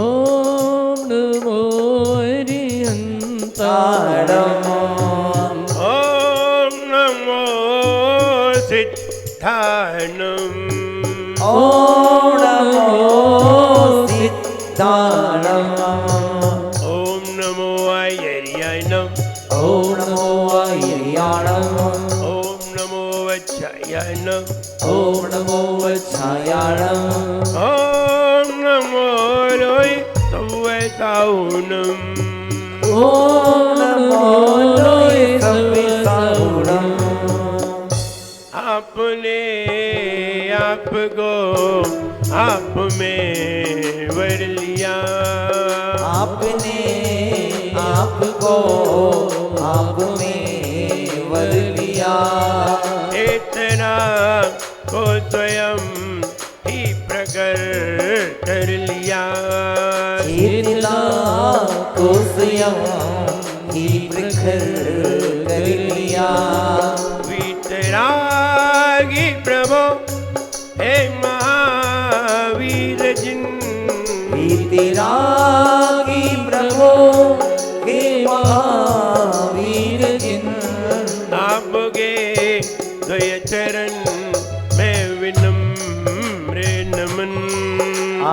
ओम नमो अरिहंताणम् ओम नमो सिद्धाणम् ओम नमो सिद्धाणम् ओम नमो आयर्याणम् ओम नमो आयर्याणम् ओम नमो वच्छायाणम् ओम नमो वच्छायाणम् ओम नमो लोय सव्वसाहुणम् ओम नमो लोय सव्वसाहुणम् आपने आपको आप में वर लिया आपने आपको आप में वर लिया इतना को स्वयं ही प्रकट कर लिया इतना को स्वयं ही प्रखर कर लिया वीतरागी प्रभो हे महावीर जिन वीतरागी प्रभो हे महावीर जिन आपके द्वय चरण में विनम्र नमन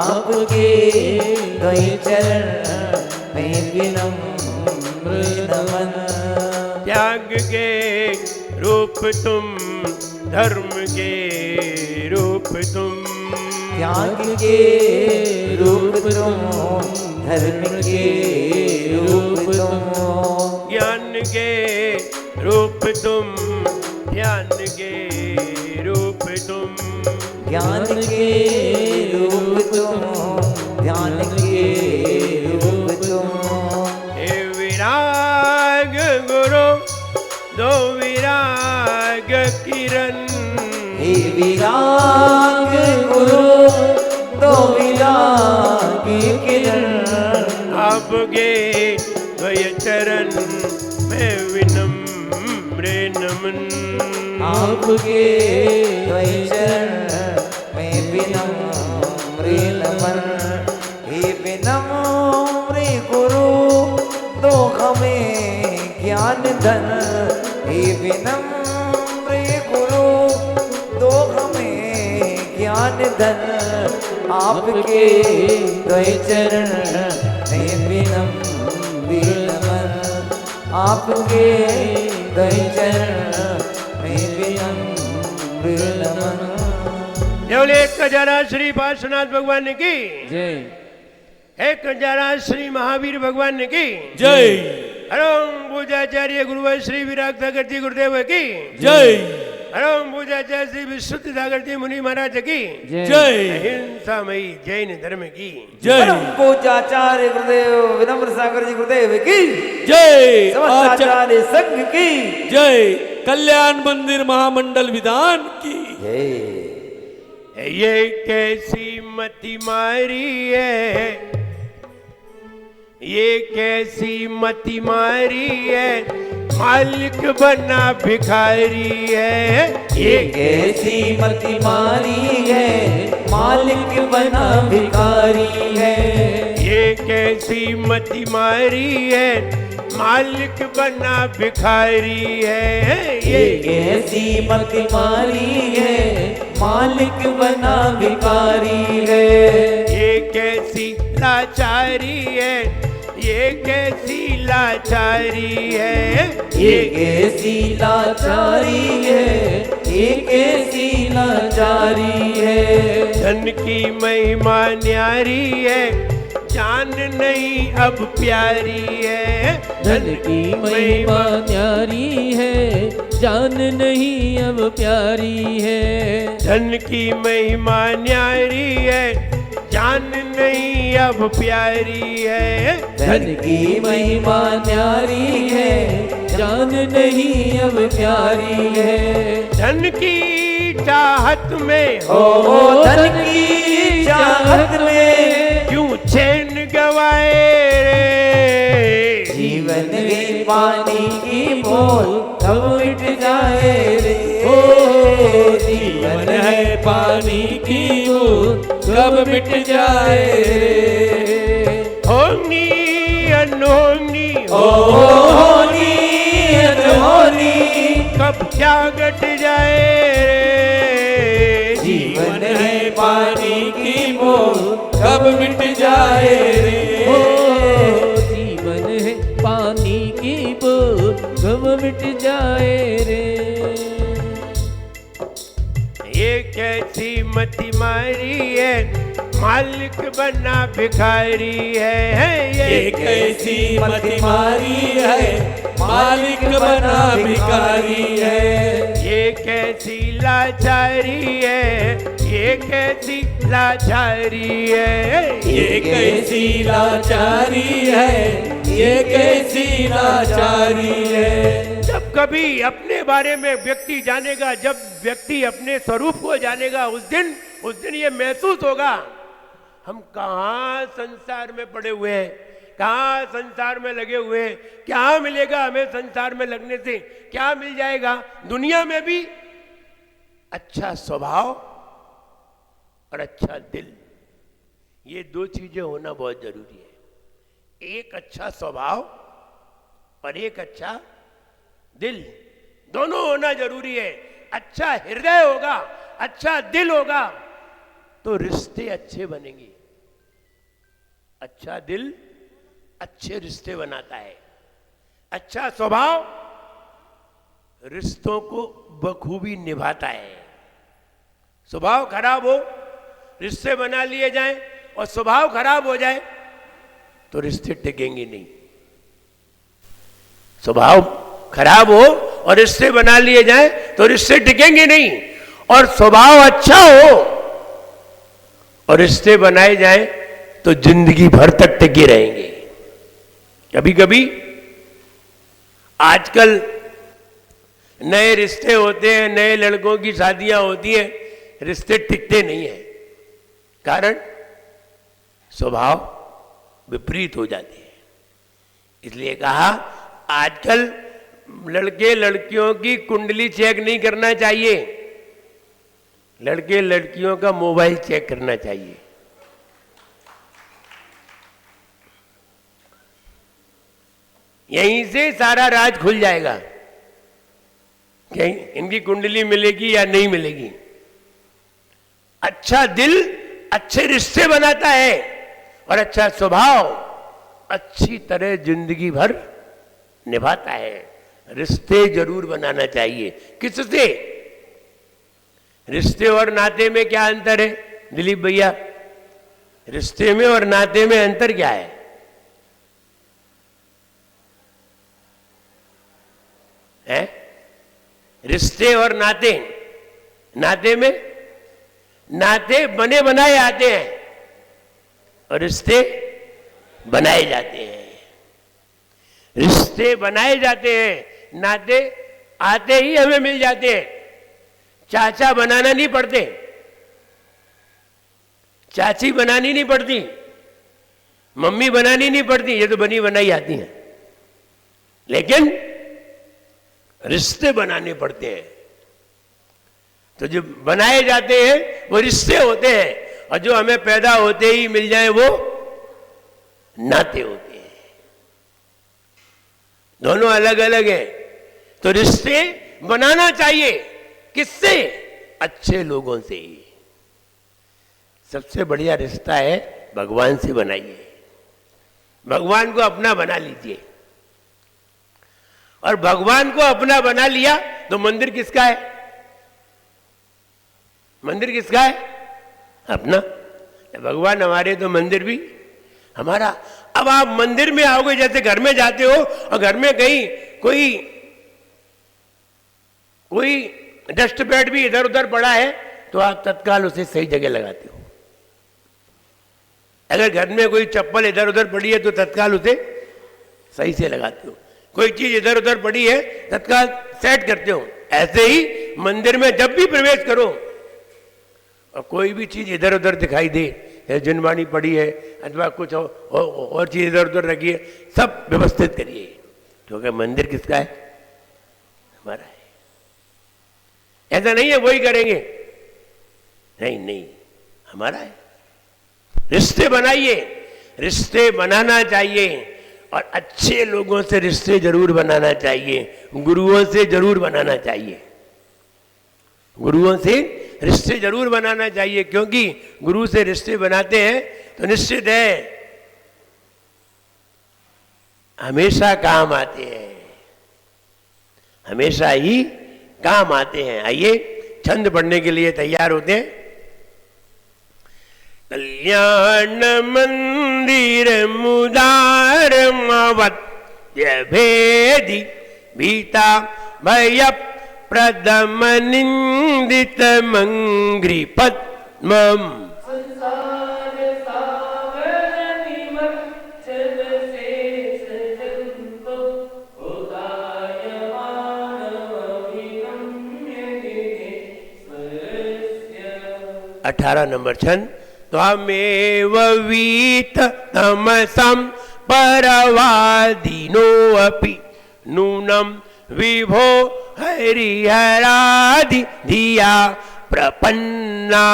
आपके द्वय चरण में विनम्र नमन त्याग के रूप तुम धर्म के रूप तुम त्याग के रूप तुम धर्म के रूप तुम ज्ञान के रूप तुम ध्यान के रूप तुम ज्ञान के रूप तुम ध्यान के रूप तुम हे विराग गुरु दो विराग किरण हे विराग गुरु दो विराग किरण आपके द्वय चरण में विनम्र नमन आपके द्वय चरण में विनम्र नमन हे विनम्र गुरु दो हमें ज्ञान धन हे विनम्र गुरु दो हमें ज्ञान धन आपके द्वय चरण में विनम्र नमन आपके द्वय चरण में विनम्र नमन केवल एक हजारा श्री पार्श्वनाथ भगवान की जय। एक हजारा श्री महावीर भगवान की जय। हरोम पूजाचार्य गुरुवर श्री विराग सागर जी गुरुदेव की जय। हरोम पूजाचार्य श्री विशुद्ध सागर जी मुनि महाराज की जय। अहिंसामयी जैन धर्म की जय। पूजाचार्य गुरुदेव विनम्र सागर जी गुरुदेव की जय। समस्त आचार्य संघ की जय। कल्याण मंदिर महामंडल विधान की जय। ये कैसी मति मारी है ये कैसी मति मारी है मालिक बना भिखारी है ये कैसी मति मारी है मालिक बना भिखारी है ये कैसी मति मारी है मालिक बना भिखारी है ये कैसी मति मारी है मालिक बना भिखारी है ये कैसी लाचारी है ये कैसी लाचारी है ये कैसी लाचारी है ये कैसी लाचारी है धन की महिमा न्यारी है जान नहीं अब प्यारी है धन की महिमा न्यारी है जान नहीं अब प्यारी है धन की महिमा न्यारी है जान नहीं अब प्यारी है धन की महिमा न्यारी है जान नहीं अब प्यारी है धन की चाहत में ओ धन की चाहत में क्यों चैन गवाए रे जीवन के पानी की बोल कब मिट जाए रे जीवन जीवन है पानी की बूंद कब मिट जाए रे। होनी अनहोनी होनी अनहोनी कब क्या घट जाए रे। जीवन है पानी की बूंद कब मिट जाए रे। जीवन है पानी की बूंद कब मिट जाए रे। ये कैसी मति मारी है, मालिक बना भिखारी है। ये कैसी मति मारी है, मालिक बना भिखारी है। ये कैसी लाचारी है, ये कैसी लाचारी है। ये कैसी लाचारी है, ये कैसी लाचारी है। जब कभी अपने बारे में व्यक्ति जानेगा, जब व्यक्ति अपने स्वरूप को जानेगा, उस दिन ये महसूस होगा हम कहाँ संसार में पड़े हुए हैं, कहाँ संसार में लगे हुए हैं। क्या मिलेगा हमें संसार में लगने से, क्या मिल जाएगा। दुनिया में भी अच्छा स्वभाव और अच्छा दिल, ये दो चीजें होना बहुत जरूरी है। एक अच्छा स्वभाव और एक अच्छा दिल, दोनों होना जरूरी है। अच्छा हृदय होगा, अच्छा दिल होगा तो रिश्ते अच्छे बनेंगे। अच्छा दिल अच्छे रिश्ते बनाता है। अच्छा स्वभाव रिश्तों को बखूबी निभाता है। स्वभाव खराब हो, रिश्ते बना लिए जाएं और स्वभाव खराब हो जाए तो रिश्ते टिकेंगे नहीं। स्वभाव खराब हो और रिश्ते बना लिए जाएं तो रिश्ते टिकेंगे नहीं। और स्वभाव अच्छा हो और रिश्ते बनाए जाएं तो जिंदगी भर तक टिके रहेंगे। कभी कभी आजकल नए रिश्ते होते हैं, नए लड़कों की शादियां होती हैं, रिश्ते टिकते नहीं हैं। कारण स्वभाव विपरीत हो जाते हैं। इसलिए कहा आजकल लड़के लड़कियों की कुंडली चेक नहीं करना चाहिए, लड़के लड़कियों का मोबाइल चेक करना चाहिए। यहीं से सारा राज खुल जाएगा कि इनकी कुंडली मिलेगी या नहीं मिलेगी। अच्छा दिल अच्छे रिश्ते बनाता है और अच्छा स्वभाव अच्छी तरह जिंदगी भर निभाता है। रिश्ते जरूर बनाना चाहिए। किससे? रिश्ते और नाते में क्या अंतर है दिलीप भैया? रिश्ते में और नाते में अंतर क्या है? रिश्ते और नाते, नाते में नाते बने बनाए आते हैं और रिश्ते बनाए जाते हैं। रिश्ते बनाए जाते हैं, नाते आते ही हमें मिल जाते हैं। चाचा बनाना नहीं पड़ते, चाची बनानी नहीं पड़ती, मम्मी बनानी नहीं पड़ती, ये तो बनी बनाई आती हैं। लेकिन रिश्ते बनाने पड़ते हैं। तो जो बनाए जाते हैं वो रिश्ते होते हैं और जो हमें पैदा होते ही मिल जाए वो नाते होते हैं। दोनों अलग अलग हैं। तो रिश्ते बनाना चाहिए। किससे? अच्छे लोगों से। सबसे बढ़िया रिश्ता है भगवान से बनाइए। भगवान को अपना बना लीजिए। और भगवान को अपना बना लिया तो मंदिर किसका है? मंदिर किसका है? अपना। भगवान हमारे तो मंदिर भी हमारा। अब आप मंदिर में आओगे, जैसे घर में जाते हो और घर में कहीं कोई डस्ट पैड भी इधर उधर पड़ा है तो आप तत्काल उसे सही जगह लगाते हो। अगर घर में कोई चप्पल इधर उधर पड़ी है तो तत्काल उसे सही से लगाते हो। कोई चीज इधर उधर पड़ी है तत्काल सेट करते हो। ऐसे ही मंदिर में जब भी प्रवेश करो और कोई भी चीज इधर उधर दिखाई दे, जिनवाणी पड़ी है अथवा कुछ और चीज इधर उधर रखी है, सब व्यवस्थित करिए। क्योंकि मंदिर किसका है? हमारा है। ऐसा नहीं है वही करेंगे। नहीं नहीं, हमारा है। रिश्ते बनाइए, रिश्ते बनाना चाहिए, और अच्छे लोगों से रिश्ते जरूर बनाना चाहिए, गुरुओं से जरूर बनाना चाहिए, गुरुओं से रिश्ते जरूर बनाना चाहिए, क्योंकि गुरु से रिश्ते बनाते हैं तो निश्चित है हमेशा काम आते हैं, हमेशा ही काम आते हैं। आइए छंद पढ़ने के लिए तैयार होते हैं। कल्याण मंदिर मुदार मवत्य भेदी भीता भय प्रदम निंदित मंग्री पद्मम। अठारह नंबर छंद। त्वमेव वीत तमसं परवादिनो अपि नूनम विभो हरिहरादि धिया प्रपन्ना।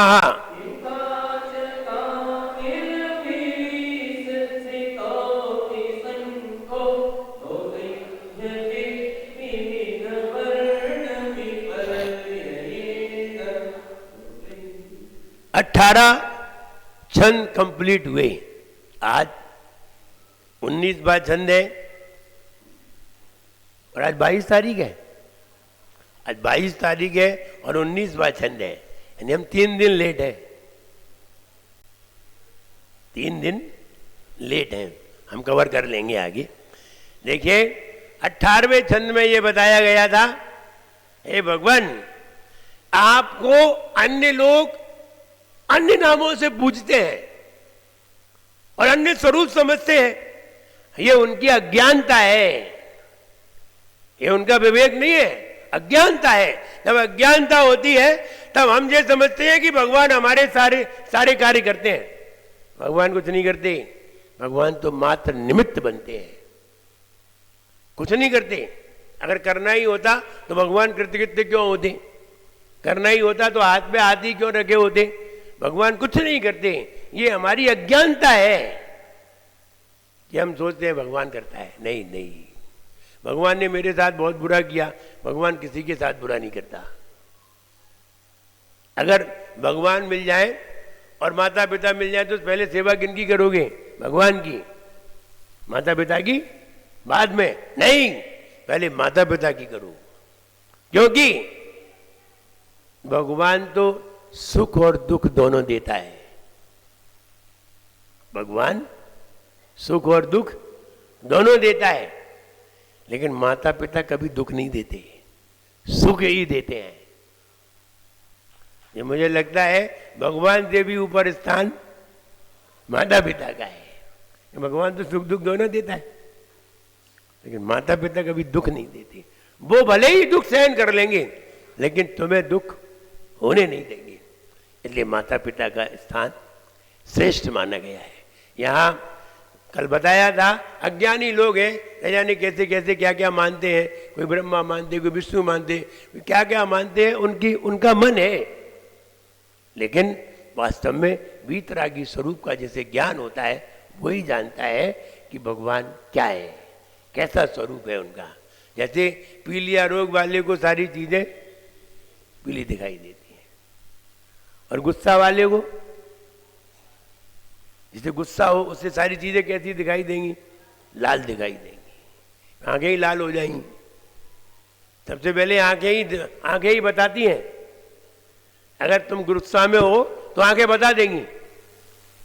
अठारह छंद कंप्लीट हुए। आज 19वां छंद है और आज 22 तारीख है। आज 22 तारीख है और 19वां छंद है, यानी हम 3 दिन लेट हैं, 3 दिन लेट हैं। हम कवर कर लेंगे आगे। देखिए 18वें छंद में ये बताया गया था, हे भगवान आपको अन्य लोग अन्य नामों से पूजते हैं और अन्य स्वरूप समझते हैं, ये उनकी अज्ञानता है, ये उनका विवेक नहीं है, अज्ञानता है। जब अज्ञानता होती है तब हम ये समझते हैं कि भगवान हमारे सारे कार्य करते हैं। भगवान कुछ नहीं करते, भगवान तो मात्र निमित्त बनते हैं, कुछ नहीं करते। अगर करना ही होता तो भगवान कृतकृत्य क्यों होते, करना ही होता तो हाथ में हाथ ही क्यों रखे होते। भगवान कुछ नहीं करते, ये हमारी अज्ञानता है कि हम सोचते हैं भगवान करता है। नहीं नहीं, भगवान ने मेरे साथ बहुत बुरा किया, भगवान किसी के साथ बुरा नहीं करता। अगर भगवान मिल जाए और माता पिता मिल जाए तो पहले सेवा किनकी करोगे, भगवान की, माता पिता की बाद में नहीं, पहले माता पिता की करो, क्योंकि भगवान तो सुख और दुख दोनों देता है। भगवान सुख और दुख दोनों देता है, लेकिन माता पिता कभी दुख नहीं देते, सुख ही देते हैं। ये मुझे लगता है भगवान से भी ऊपर स्थान माता पिता का है। भगवान तो सुख दुख दोनों देता है, लेकिन माता पिता कभी दुख नहीं देते। वो भले ही दुख सहन कर लेंगे लेकिन तुम्हें दुख होने नहीं देंगे, इसलिए माता पिता का स्थान श्रेष्ठ माना गया है। यहाँ कल बताया था अज्ञानी लोग हैं, न जाने कैसे कैसे क्या क्या मानते हैं, कोई ब्रह्मा मानते, कोई विष्णु मानते, क्या क्या मानते हैं, उनका मन है, लेकिन वास्तव में वीतरागी स्वरूप का जैसे ज्ञान होता है वही जानता है कि भगवान क्या है, कैसा स्वरूप है उनका। जैसे पीलिया रोग वाले को सारी चीजें पीली दिखाई देती हैं, और गुस्सा वाले को जिसे गुस्सा हो उससे सारी चीजें कैसी दिखाई देंगी, लाल दिखाई देंगी, आंखें ही लाल हो जाएंगी। सबसे पहले आंखें ही बताती हैं। अगर तुम गुस्सा में हो तो आंखें बता देंगी,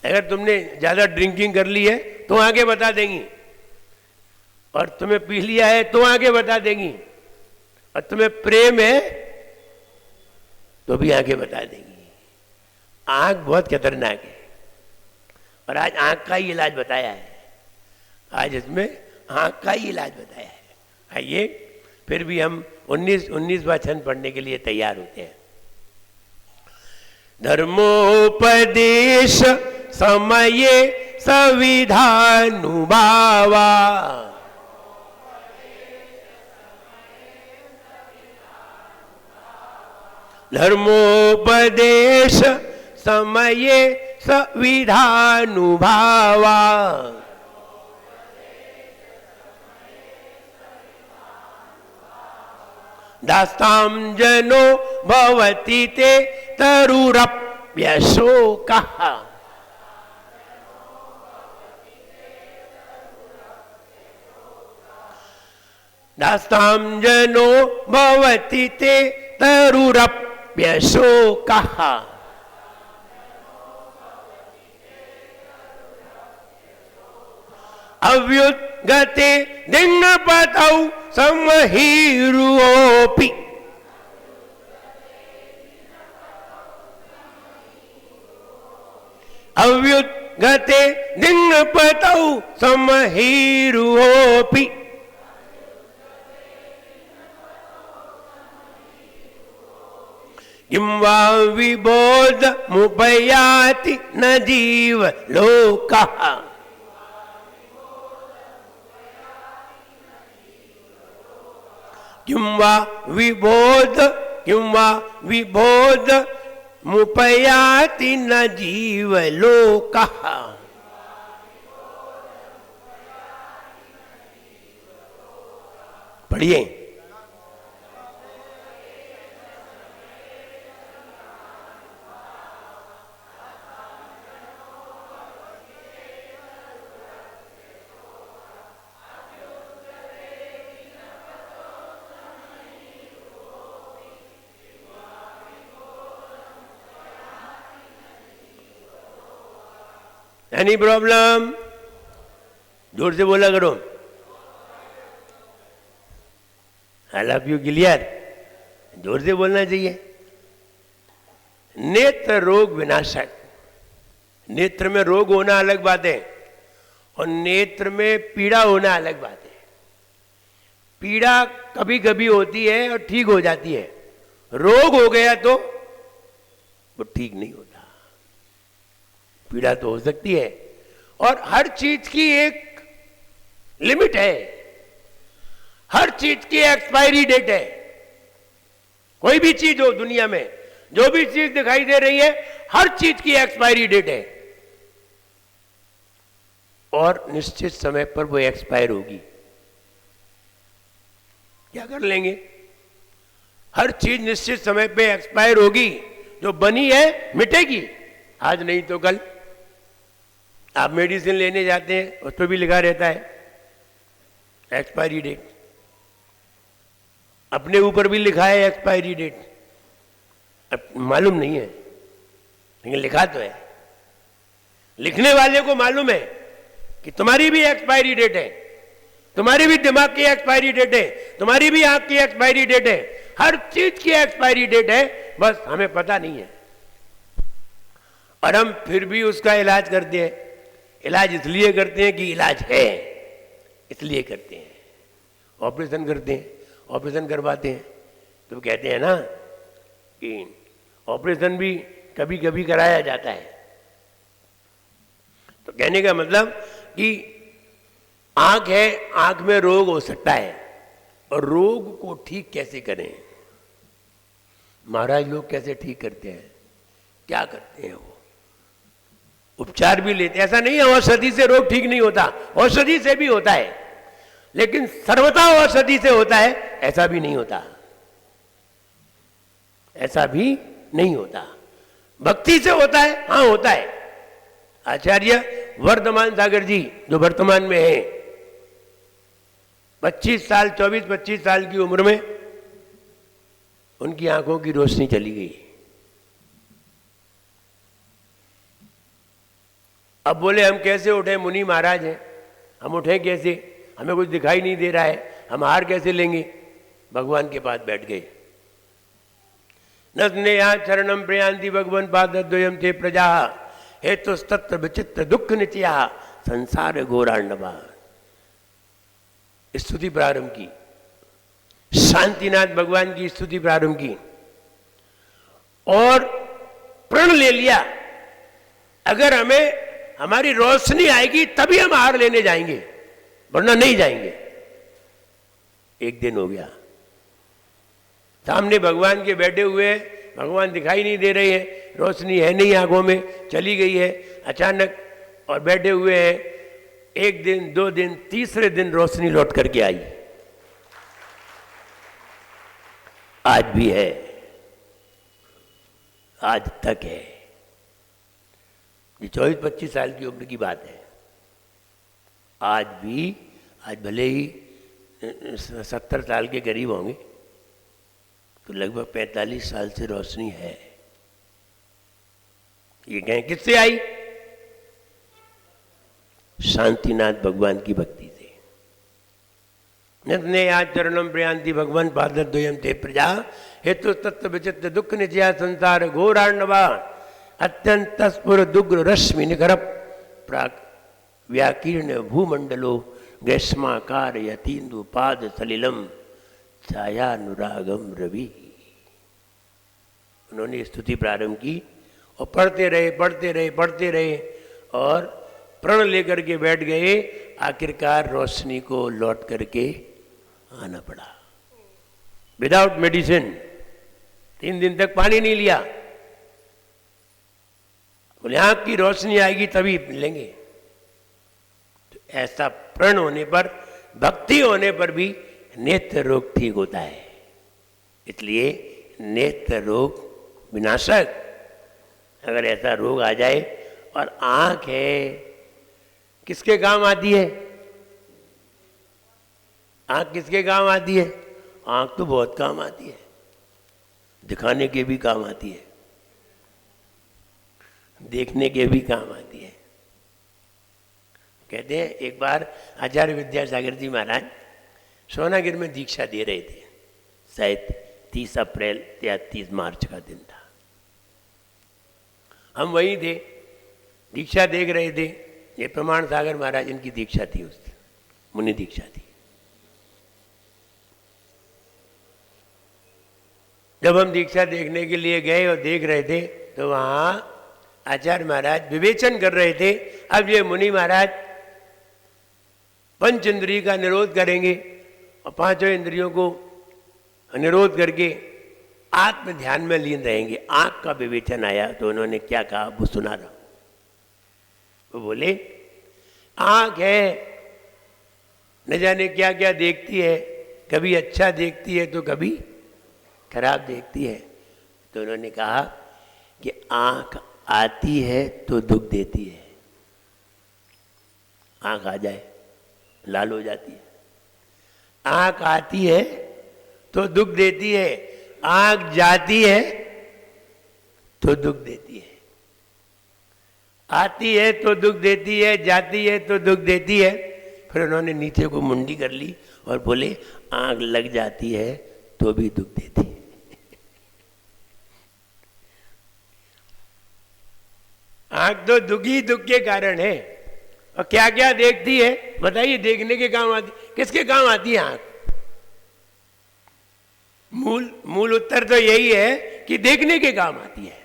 अगर तुमने ज्यादा ड्रिंकिंग कर ली है तो आंखें बता देंगी, और तुम्हें पी लिया है तो आंखें बता देंगी, और तुम्हें प्रेम है तो भी आंखें बता देंगी। आंख बहुत खतरनाक है, और आज आंख का ही इलाज बताया है, आज इसमें आंख का ही इलाज बताया है। आइए फिर भी हम 19वां छंद पढ़ने के लिए तैयार होते हैं। धर्मोपदेश समये सविधानुभावा, धर्मोपदेश समये सविधानुभावा। दास्तां जनो भवति ते तरुरप्यशोकः। दास्तां जनो भवति ते तरुरप्यशोकः। अव्युद्गते दिङ्पतौ समहीरुओऽपि। अव्युद्गते दिङ्पतौ समहीरुओऽपि। किं वा विबोधमुपयाति न जीव लोकः। किं वा विबोधमुपयाति न जीव लोकः। पढ़िए। Any problem? जोर से बोला करो। I love you clear? जोर से बोलना चाहिए। नेत्र रोग विनाशक। नेत्र में रोग होना अलग बात है और नेत्र में पीड़ा होना अलग बात है। पीड़ा कभी कभी होती है और ठीक हो जाती है, रोग हो गया तो वो ठीक नहीं होता। पीड़ा तो हो सकती है और हर चीज की एक लिमिट है, हर चीज की एक्सपायरी डेट है। कोई भी चीज हो दुनिया में, जो भी चीज दिखाई दे रही है, हर चीज की एक्सपायरी डेट है और निश्चित समय पर वो एक्सपायर होगी। क्या कर लेंगे? हर चीज निश्चित समय पे एक्सपायर होगी। जो बनी है मिटेगी, आज नहीं तो कल। आप मेडिसिन लेने जाते हैं, उस पर भी लिखा रहता है एक्सपायरी डेट। अपने ऊपर भी लिखा है एक्सपायरी डेट। अब मालूम नहीं है लेकिन लिखा तो है। लिखने वाले को मालूम है कि तुम्हारी भी एक्सपायरी डेट है, तुम्हारी भी दिमाग की एक्सपायरी डेट है, तुम्हारी भी आंख की एक्सपायरी डेट है, हर चीज की एक्सपायरी डेट है, बस हमें पता नहीं है और हम फिर भी उसका इलाज करते हैं। इलाज इसलिए करते हैं कि इलाज है, इसलिए करते हैं। ऑपरेशन करते हैं, ऑपरेशन करवाते हैं तो कहते हैं ना कि ऑपरेशन भी कभी कभी कराया जाता है। तो कहने का मतलब कि आंख है, आंख में रोग हो सकता है और रोग को ठीक कैसे करें? महाराज लोग कैसे ठीक करते हैं? क्या करते हैं? वो उपचार भी लेते हैं। ऐसा नहीं है औषधि से रोग ठीक नहीं होता, औषधि से भी होता है, लेकिन सर्वथा औषधि से होता है ऐसा भी नहीं होता, ऐसा भी नहीं होता। भक्ति से होता है, हाँ होता है। आचार्य वर्धमान सागर जी जो वर्तमान में है, 24-25 साल की उम्र में उनकी आंखों की रोशनी चली गई। अब बोले हम कैसे उठे? मुनि महाराज हैं, हम उठे कैसे? हमें कुछ दिखाई नहीं दे रहा है, हम हार कैसे लेंगे? भगवान के पास बैठ गए। न स्नेहा चरणम प्रयांति भगवन पादद्वयम ते प्रजा हेतु तत्र विचित्र दुख नित्या संसार घोरांडवा। स्तुति प्रारंभ की, शांतिनाथ भगवान की स्तुति प्रारंभ की और प्रण ले लिया अगर हमें हमारी रोशनी आएगी तभी हम हार लेने जाएंगे, वरना नहीं जाएंगे। एक दिन हो गया, सामने भगवान के बैठे हुए भगवान दिखाई नहीं दे रहे हैं, रोशनी है नहीं आंखों में, चली गई है अचानक, और बैठे हुए हैं। एक दिन, 2 दिन, तीसरे दिन रोशनी लौट करके आई। आज भी है, आज तक है। ये 24-25 साल की उम्र की बात है। आज भी, आज भले ही 70 साल के करीब होंगे, तो लगभग 45 साल से रोशनी है। ये कहें किससे आई? शांतिनाथ भगवान की भक्ति से। नित्य आज चरणम प्रयांति भगवान पाद द्वयम ते प्रजा हेतु तत्व विचित्र दुख निजया संसार घोराण्डवा अत्यंत स्फुर दुग्र रश्मि निकर प्राक व्याकीर्ण भूमंडलो ग्रीष्माकार यतीन्दु पाद सलिलम छायानुरागम रवि। उन्होंने स्तुति प्रारंभ की और पढ़ते रहे और प्रण लेकर के बैठ गए। आखिरकार रोशनी को लौट करके आना पड़ा विदाउट मेडिसिन। 3 दिन तक पानी नहीं लिया। बोले आंख की रोशनी आएगी तभी मिलेंगे। तो ऐसा प्रण होने पर, भक्ति होने पर भी नेत्र रोग ठीक होता है। इसलिए नेत्र रोग विनाशक, अगर ऐसा रोग आ जाए और आंख है, किसके काम आती है? आंख किसके काम आती है? आंख तो बहुत काम आती है, दिखाने के भी काम आती है, देखने के भी काम आती है। कहते हैं एक बार आचार्य विद्यासागर जी महाराज सोनागिर में दीक्षा दे रहे थे। शायद 30 अप्रैल या 30 मार्च का दिन था। हम वहीं थे, दीक्षा देख रहे थे। ये प्रमाण सागर महाराज इनकी दीक्षा थी, उस दिन मुनि दीक्षा थी। जब हम दीक्षा देखने के लिए गए और देख रहे थे तो वहां आचार्य महाराज विवेचन कर रहे थे। अब ये मुनि महाराज पंच इंद्रिय का निरोध करेंगे और 5 इंद्रियों को निरोध करके आत्म ध्यान में लीन रहेंगे। आंख का विवेचन आया तो उन्होंने क्या कहा वो सुना रहा। वो बोले आंख है, न जाने क्या क्या देखती है, कभी अच्छा देखती है तो कभी खराब देखती है। तो उन्होंने कहा कि आंख आती है तो दुख देती है। आंख आ जाए लाल हो जाती है, आंख आती है तो दुख देती है, आंख जाती है तो दुख देती है। आती है तो दुख देती है, जाती है तो दुख देती है। फिर उन्होंने नीचे को मुंडी कर ली और बोले आंख लग जाती है तो भी दुख देती है। आंख तो दुखी दुख के कारण है। और क्या क्या देखती है बताइए? देखने के काम आती, किसके काम आती है आंख? मूल उत्तर तो यही है कि देखने के काम आती है।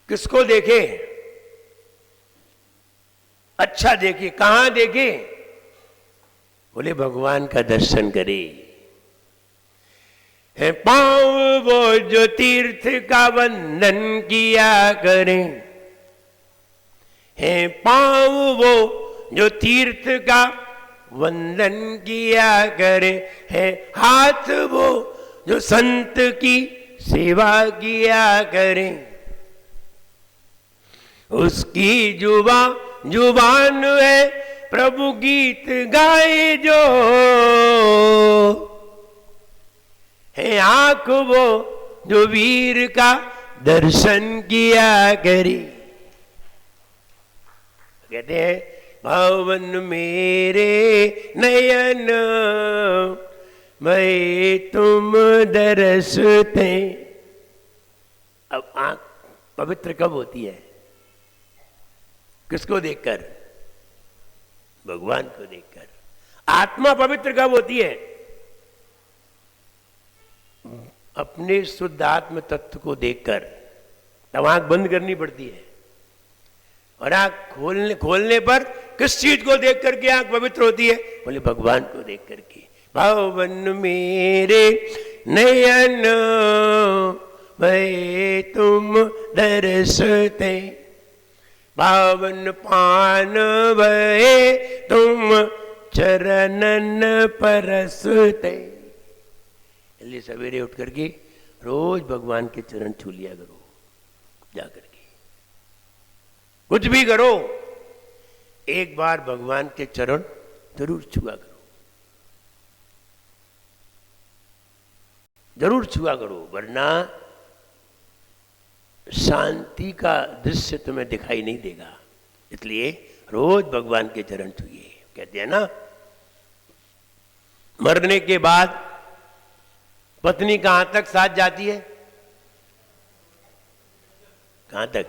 किसको देखे? अच्छा देखे। कहां देखे? बोले भगवान का दर्शन करे। है पांव वो जो तीर्थ का वंदन किया करें, है पांव वो जो तीर्थ का वंदन किया करे, है हाथ वो जो संत की सेवा किया करे, उसकी जुबान है प्रभु गीत गाए जो, है आंख वो जो वीर का दर्शन किया करे। कहते हैं भवन मेरे नयन मैं तुम दरसते। अब आंख पवित्र कब होती है? किसको देखकर? भगवान को देखकर। आत्मा पवित्र कब होती है? अपने शुद्ध आत्म तत्व को देखकर। तब आंख बंद करनी पड़ती है और आंख खोलने पर किस चीज को देख करके आंख पवित्र होती है? बोले भगवान को देख करके। भवन मेरे नयन भये तुम दर्शते, पावन पान भये तुम चरणन परसते। इसलिए सवेरे उठ करके रोज भगवान के चरण छू लिया करो, जा करके कुछ भी करो, एक बार भगवान के चरण जरूर छुआ करो, जरूर छुआ करो, वरना शांति का दृश्य तुम्हें दिखाई नहीं देगा। इसलिए रोज भगवान के चरण छुइए। कहते हैं ना, मरने के बाद पत्नी कहां तक साथ जाती है? कहां तक?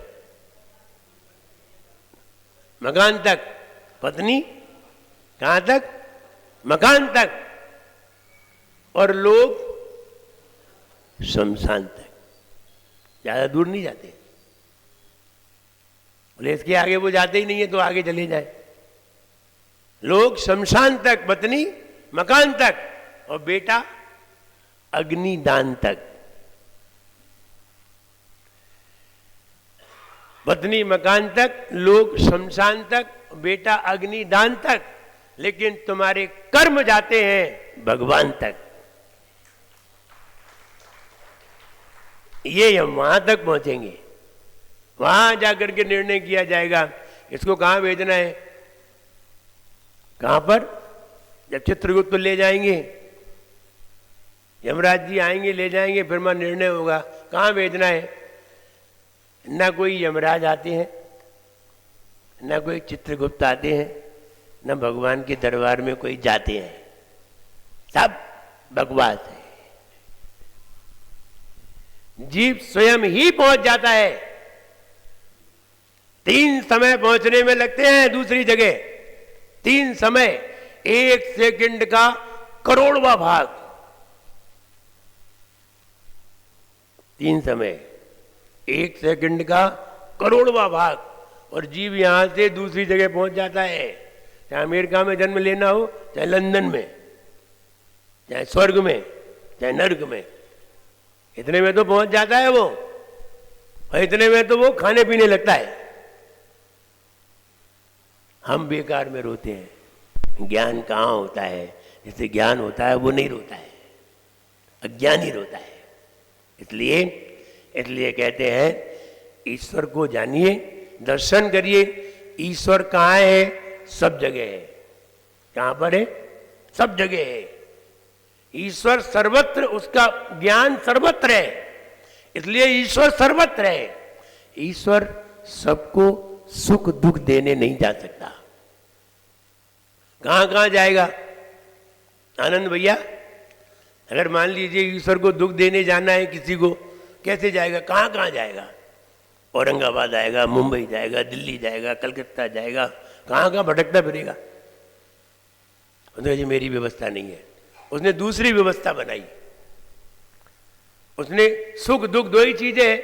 मकान तक। पत्नी कहां तक? मकान तक। और लोग शमशान तक, ज्यादा दूर नहीं जाते। बोले इसके आगे वो जाते ही नहीं है तो आगे चले जाए। लोग शमशान तक, पत्नी मकान तक, और बेटा अग्निदान तक। पत्नी मकान तक, लोग शमशान तक, बेटा अग्निदान तक, लेकिन तुम्हारे कर्म जाते हैं भगवान तक। ये हम वहां तक पहुंचेंगे, वहां जाकर के निर्णय किया जाएगा इसको कहां भेजना है। कहां पर? जब चित्रगुप्त को ले जाएंगे, यमराज जी आएंगे, ले जाएंगे, फिर वहां निर्णय होगा कहां भेजना है। ना कोई यमराज आते हैं, ना कोई चित्रगुप्त आते हैं, ना भगवान के दरबार में कोई जाते हैं, सब बकवास है। जीव स्वयं ही पहुंच जाता है। 3 समय पहुंचने में लगते हैं दूसरी जगह। 3 समय, 1 सेकंड का करोड़वां भाग। 3 समय, 1 सेकंड का करोड़वां भाग, और जीव यहां से दूसरी जगह पहुंच जाता है। चाहे अमेरिका में जन्म लेना हो, चाहे लंदन में, चाहे स्वर्ग में, चाहे नर्क में, इतने में तो पहुंच जाता है वो, और इतने में तो वो खाने पीने लगता है। हम बेकार में रोते हैं। ज्ञान कहाँ होता है? जिससे ज्ञान होता है वो नहीं रोता है, अज्ञानी रोता है। इसलिए कहते हैं ईश्वर को जानिए, दर्शन करिए। ईश्वर कहाँ है? सब जगह है। कहाँ पर है? सब जगह है। ईश्वर सर्वत्र, उसका ज्ञान सर्वत्र है, इसलिए ईश्वर सर्वत्र है। ईश्वर सबको सुख दुख देने नहीं जा सकता। कहां कहां जाएगा आनंद भैया? अगर मान लीजिए ईश्वर को दुख देने जाना है किसी को, कैसे जाएगा? कहां कहां जाएगा? औरंगाबाद आएगा, मुंबई जाएगा, दिल्ली जाएगा, कलकत्ता जाएगा, कहां कहां भटकता फिरेगा। तो मेरी व्यवस्था नहीं है, उसने दूसरी व्यवस्था बनाई। उसने सुख दुख दो ही चीजें हैं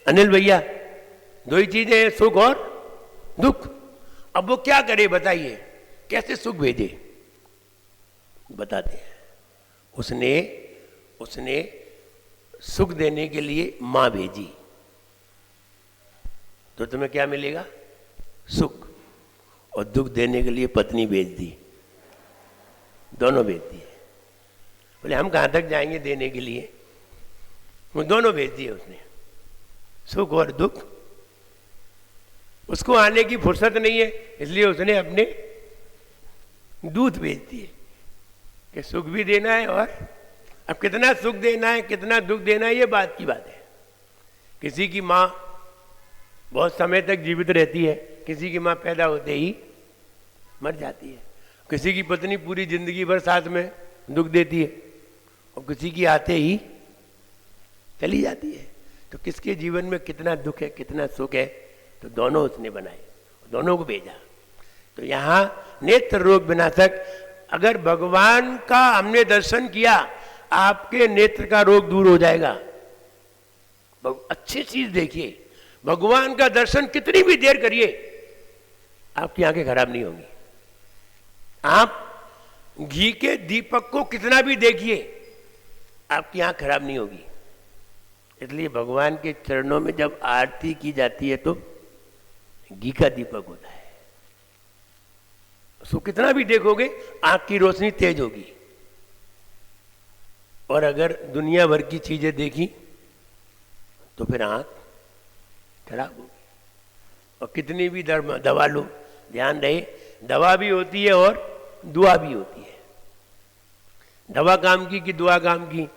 अनिल भैया, दो ही चीजें हैं, सुख और दुख। अब वो क्या करे बताइए, कैसे सुख भेजे? बताते हैं। उसने सुख देने के लिए मां भेजी, तो तुम्हें क्या मिलेगा? सुख। और दुख देने के लिए पत्नी भेज दी, दोनों भेज दिए। बोले हम कहां तक जाएंगे देने के लिए? वो दोनों भेज दिए उसने, सुख और दुख। उसको आने की फुर्सत नहीं है, इसलिए उसने अपने दूध भेज दिए कि सुख भी देना है, और अब कितना सुख देना है कितना दुख देना है ये बात की बात है। किसी की माँ बहुत समय तक जीवित रहती है, किसी की माँ पैदा होते ही मर जाती है, किसी की पत्नी पूरी जिंदगी भर साथ में दुख देती है, और किसी की आते ही चली जाती है। तो किसके जीवन में कितना दुख है कितना सुख है, तो दोनों उसने बनाए, दोनों को भेजा। तो यहाँ नेत्र रोग विनाशक, अगर भगवान का हमने दर्शन किया, आपके नेत्र का रोग दूर हो जाएगा। अच्छी चीज देखिए, भगवान का दर्शन कितनी भी देर करिए, आपकी आंखें खराब नहीं होंगी। आप घी के दीपक को कितना भी देखिए, आपकी आंख खराब नहीं होगी। इसलिए भगवान के चरणों में जब आरती की जाती है तो घी का दीपक होता है, उसको कितना भी देखोगे आंख की रोशनी तेज होगी। और अगर दुनिया भर की चीजें देखी तो फिर आंख खराब होगी। और कितनी भी दवा लो, ध्यान रहे दवा भी होती है और दुआ भी होती है। दवा काम की कि दुआ काम की?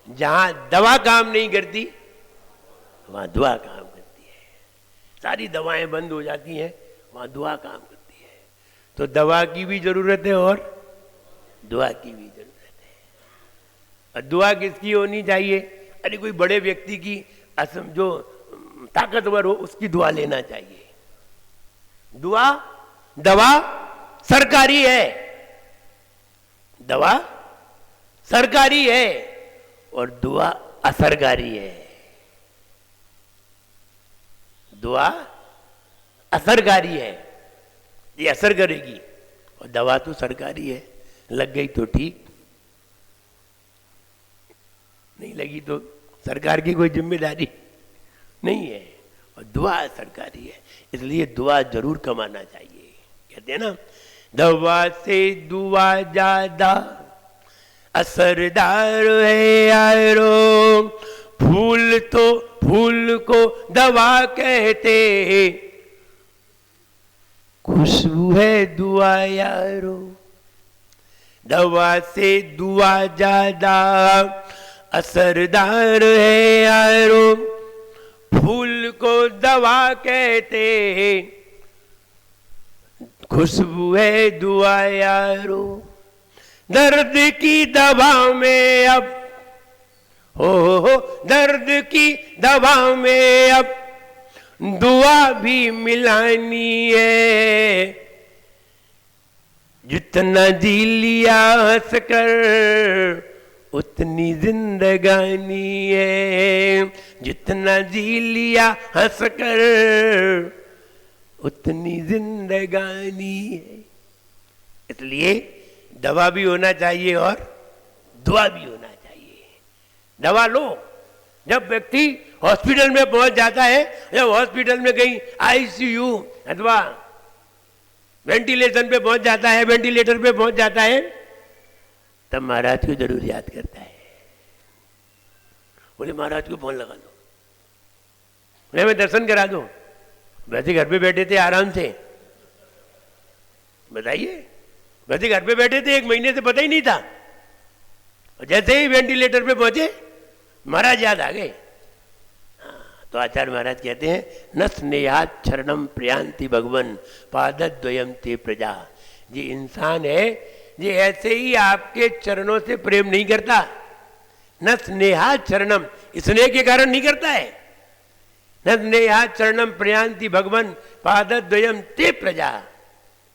जहां दवा काम नहीं करती वहां दुआ काम करती है। सारी दवाएं बंद हो जाती हैं, वहां दुआ काम करती है। तो दवा की भी जरूरत है और दुआ की भी जरूरत है। और दुआ किसकी होनी चाहिए? अरे कोई बड़े व्यक्ति की, जो ताकतवर हो उसकी दुआ लेना चाहिए। दवा सरकारी है, दवा सरकारी है और दुआ असरकारी है। दुआ असरकारी है, ये असर करेगी, और दवा तो सरकारी है। लग गई तो ठीक, नहीं लगी तो सरकार की कोई जिम्मेदारी नहीं है। और दुआ सरकारी है, इसलिए दुआ जरूर कमाना चाहिए। कहते हैं ना, दवा से दुआ ज्यादा असरदार है यारो, फूल तो फूल को दवा कहते, खुशबू है दुआ यारो। दवा से दुआ ज्यादा असरदार है यारो, फूल को दवा कहते, खुशबू है दुआ यारो। दर्द की दवा में अब हो दर्द की दवा में अब दुआ भी मिलानी है। जितना जी लिया हंस कर उतनी जिंदगानी है। जितना जी लिया हंस कर उतनी जिंदगानी है। इसलिए दवा भी होना चाहिए और दुआ भी होना चाहिए। दवा लो, जब व्यक्ति हॉस्पिटल में पहुंच जाता है, जब हॉस्पिटल में कहीं आईसीयू अथवा वेंटिलेशन पे पहुंच जाता है, वेंटिलेटर पे पहुंच जाता है, तब महाराज को जरूर याद करता है। बोले महाराज को फोन लगा दो, मैं दर्शन करा दूं। वैसे घर पे बैठे थे आराम से, बताइए, वैसे घर पे बैठे थे, 1 महीने से पता ही नहीं था। और जैसे ही वेंटिलेटर पे पहुंचे महाराज याद आ गए। तो आचार्य महाराज कहते हैं, न स्नेहात शरणम प्रयांति भगवन पादद्वयम ते प्रजा। ये इंसान है, ये ऐसे ही आपके चरणों से प्रेम नहीं करता। न स्नेहात शरणम, स्नेह के कारण नहीं करता है। न स्नेहात शरणम प्रयांति भगवन पादद्वयम ते प्रजा।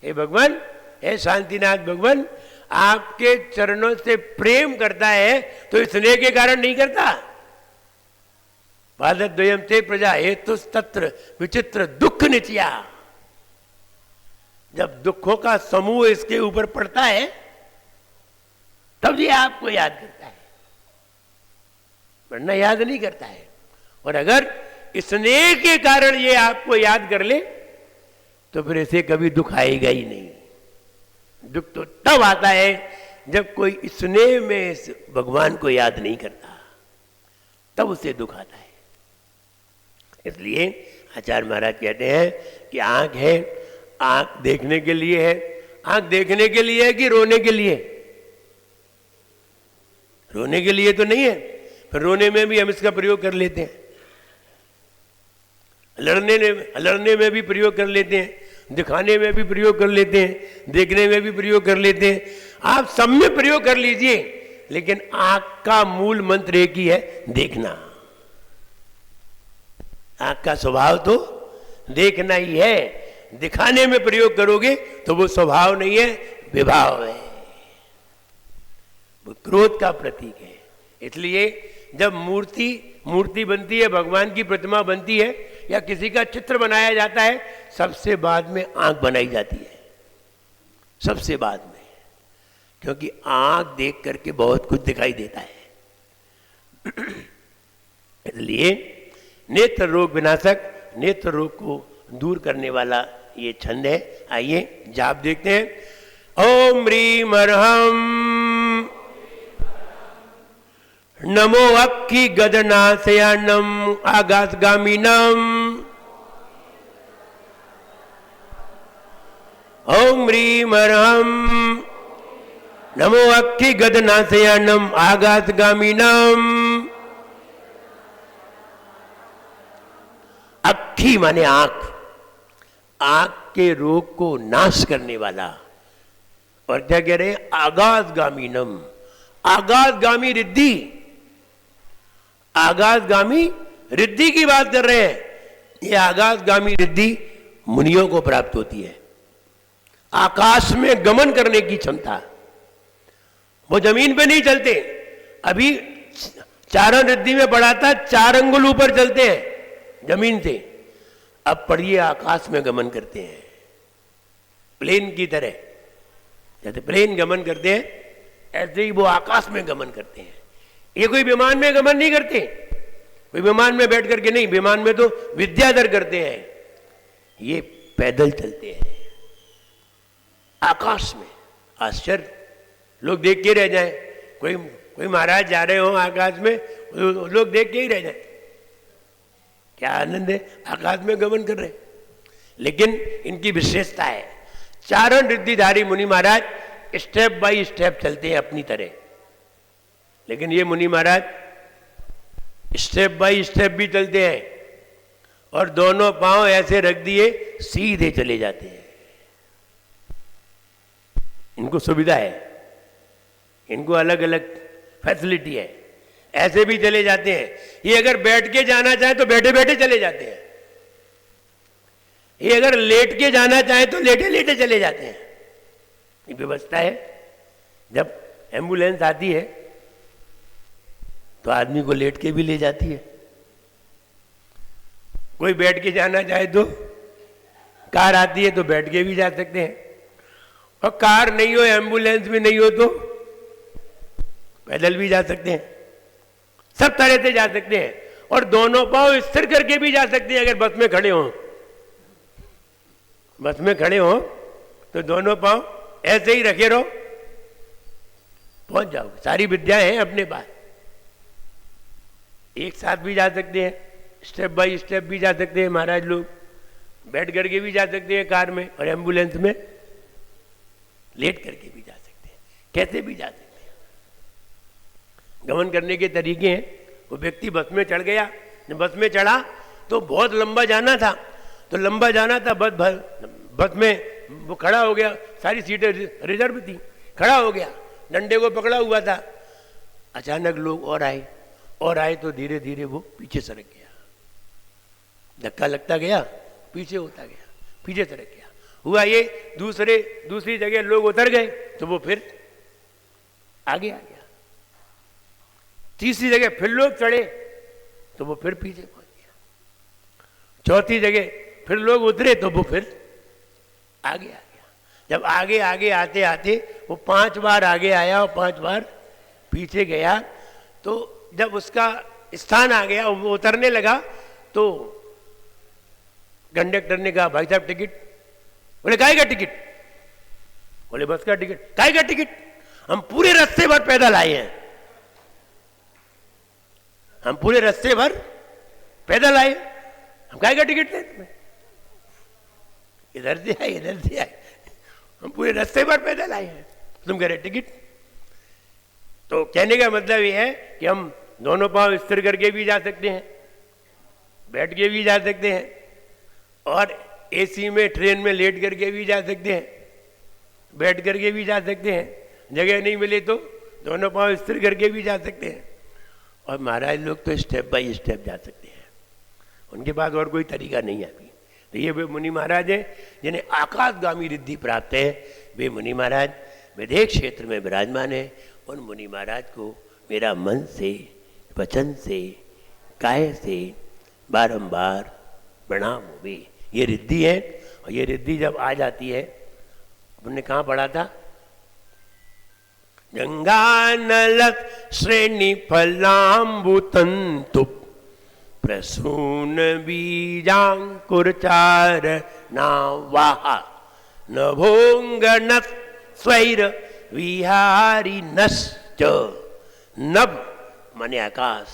हे भगवान, हे शांतिनाथ भगवान, आपके चरणों से प्रेम करता है तो स्नेह के कारण नहीं करता। पादद्वयम ते प्रजा हेतु तत्र विचित्र दुख नित्या। जब दुखों का समूह इसके ऊपर पड़ता है तब ये आपको याद करता है, वरना याद नहीं करता है। और अगर स्नेह के कारण ये आपको याद कर ले तो फिर इसे कभी दुख आएगा ही नहीं। दुख तो तब आता है जब कोई स्नेह में भगवान को याद नहीं करता, तब उसे दुख आता है। इसलिए आचार्य महाराज कहते हैं कि आंख है, आंख देखने के लिए है। आंख देखने के लिए है कि रोने के लिए? रोने के लिए तो नहीं है, फिर रोने में भी हम इसका प्रयोग कर लेते हैं, लड़ने में भी प्रयोग कर लेते हैं, दिखाने में भी प्रयोग कर लेते हैं, देखने में भी प्रयोग कर लेते हैं। आप सब में प्रयोग कर लीजिए, लेकिन आंख का मूल मंत्र एक ही है, देखना। आंख का स्वभाव तो देखना ही है। दिखाने में प्रयोग करोगे तो वो स्वभाव नहीं है, विभाव है, वो क्रोध का प्रतीक है। इसलिए जब मूर्ति बनती है, भगवान की प्रतिमा बनती है या किसी का चित्र बनाया जाता है, सबसे बाद में आंख बनाई जाती है, सबसे बाद में, क्योंकि आंख देख करके बहुत कुछ दिखाई देता है। इसलिए नेत्र रोग विनाशक, नेत्र रोग को दूर करने वाला ये छंद है। आइए जाप देखते हैं। ओम ह्रीम अर्हम नमो अक्खी गदनाशयानम आगासगामिनम। ओम ह्रीम अर्हम नमो अक्खी गदनाशयानम आगासगामिनम। अक्खी माने आंख, आंख के रोग को नाश करने वाला। और क्या कह रहे हैं? आगासगामिनम, आगासगामी रिद्धि, आगासगामी रिद्धि की बात कर रहे हैं। ये आगासगामी रिद्धि मुनियों को प्राप्त होती है। आकाश में गमन करने की क्षमता। वो जमीन पे नहीं चलते। अभी चारण रिद्धि में पढ़ा था, 4 अंगुल ऊपर चलते हैं जमीन से। अब पढ़िए आकाश में गमन करते हैं, प्लेन की तरह। जैसे प्लेन गमन करते हैं ऐसे ही वो आकाश में गमन करते हैं। ये कोई विमान में गमन नहीं करते, कोई विमान में बैठ करके नहीं, विमान में तो विद्याधर करते हैं, ये पैदल चलते हैं आकाश में। आश्चर्य, लोग देख के रह जाएं। कोई महाराज जा रहे हो आकाश में, लोग देख के ही रह जाएं, क्या आनंद है, आकाश में गमन कर रहे। लेकिन इनकी विशेषता है, चारण रिद्धिधारी मुनि महाराज स्टेप बाय स्टेप चलते हैं अपनी तरह। लेकिन ये मुनि महाराज स्टेप बाय स्टेप भी चलते हैं और दोनों पांव ऐसे रख दिए सीधे चले जाते हैं। इनको सुविधा है, इनको अलग अलग फैसिलिटी है, ऐसे भी चले जाते हैं। ये अगर बैठ के जाना चाहे तो बैठे बैठे चले जाते हैं, ये अगर लेट के जाना चाहे तो लेटे लेटे चले जाते हैं। ये व्यवस्था है। जब एम्बुलेंस आती है तो आदमी को लेट के भी ले जाती है। कोई बैठ के जाना चाहे तो, कार आती है तो बैठ के भी जा सकते हैं, और कार नहीं हो, एम्बुलेंस भी नहीं हो तो पैदल भी जा सकते हैं। सब तरह से जा सकते हैं। और दोनों पांव स्थिर करके भी जा सकते हैं। अगर बस में खड़े हो, बस में खड़े हो तो दोनों पांव ऐसे ही रखे रहो, पहुंच जाओगे। सारी विद्या है अपने पास। एक साथ भी जा सकते हैं, स्टेप बाय स्टेप भी जा सकते हैं महाराज लोग, बैठ करके भी जा सकते हैं कार में, और एम्बुलेंस में लेट करके भी जा सकते हैं, कैसे भी जा सकते हैं। गमन करने के तरीके हैं। वो व्यक्ति बस में चढ़ गया, बस में चढ़ा तो बहुत लंबा जाना था, तो लंबा जाना था, बस में वो खड़ा हो गया, सारी सीटें रिजर्व थी, खड़ा हो गया, डंडे को पकड़ा हुआ था। अचानक लोग और आए तो धीरे धीरे वो पीछे सरक गया, धक्का लगता गया, पीछे होता गया, पीछे सरक गया। हुआ ये दूसरी जगह लोग उतर गए तो वो फिर आगे आ गया। तीसरी जगह फिर लोग चढ़े तो वो फिर पीछे पहुंच गया। चौथी जगह फिर लोग उतरे तो वो फिर आगे आ गया। जब आगे आगे आते आते वो 5 बार आगे आया और 5 बार पीछे गया, तो जब उसका स्थान आ गया, वो उतरने लगा, तो कंडक्टर ने कहा, भाई साहब टिकट। बोले काहे का टिकट? बोले बस का टिकट। काहे का टिकट? हम पूरे रास्ते भर पैदल आए हैं, हम पूरे रास्ते भर पैदल आए, हम काहे का टिकट दें तुम्हें? इधर से आए, हम पूरे रास्ते भर पैदल आए हैं, तुम कह रहे टिकट? तो कहने का मतलब ये है कि हम दोनों पांव स्थिर करके भी जा सकते हैं, बैठ के भी जा सकते हैं, और एसी में ट्रेन में लेट करके भी जा सकते हैं, बैठ करके भी जा सकते हैं। जगह नहीं मिले तो दोनों पांव स्थिर करके भी जा सकते हैं। और महाराज लोग तो स्टेप बाय स्टेप जा सकते हैं, उनके पास और कोई तरीका नहीं है अभी। तो ये वे मुनि महाराज हैं जिन्हें आकाशगामी रिद्धि प्राप्त है। वे मुनि महाराज विदेश क्षेत्र में विराजमान है। उन मुनि महाराज को मेरा मन से, वचन से, काय से बारंबार प्रणाम होवे। ये रिद्धि है, और ये रिद्धि जब आ जाती है, हमने कहाँ पढ़ा था? गंगा नल श्रेणी फलाम्बुतंतु प्रसून बीजांकुरचार नावाह नभोंगन स्वैर विहारी नश्च। नभ माने आकाश,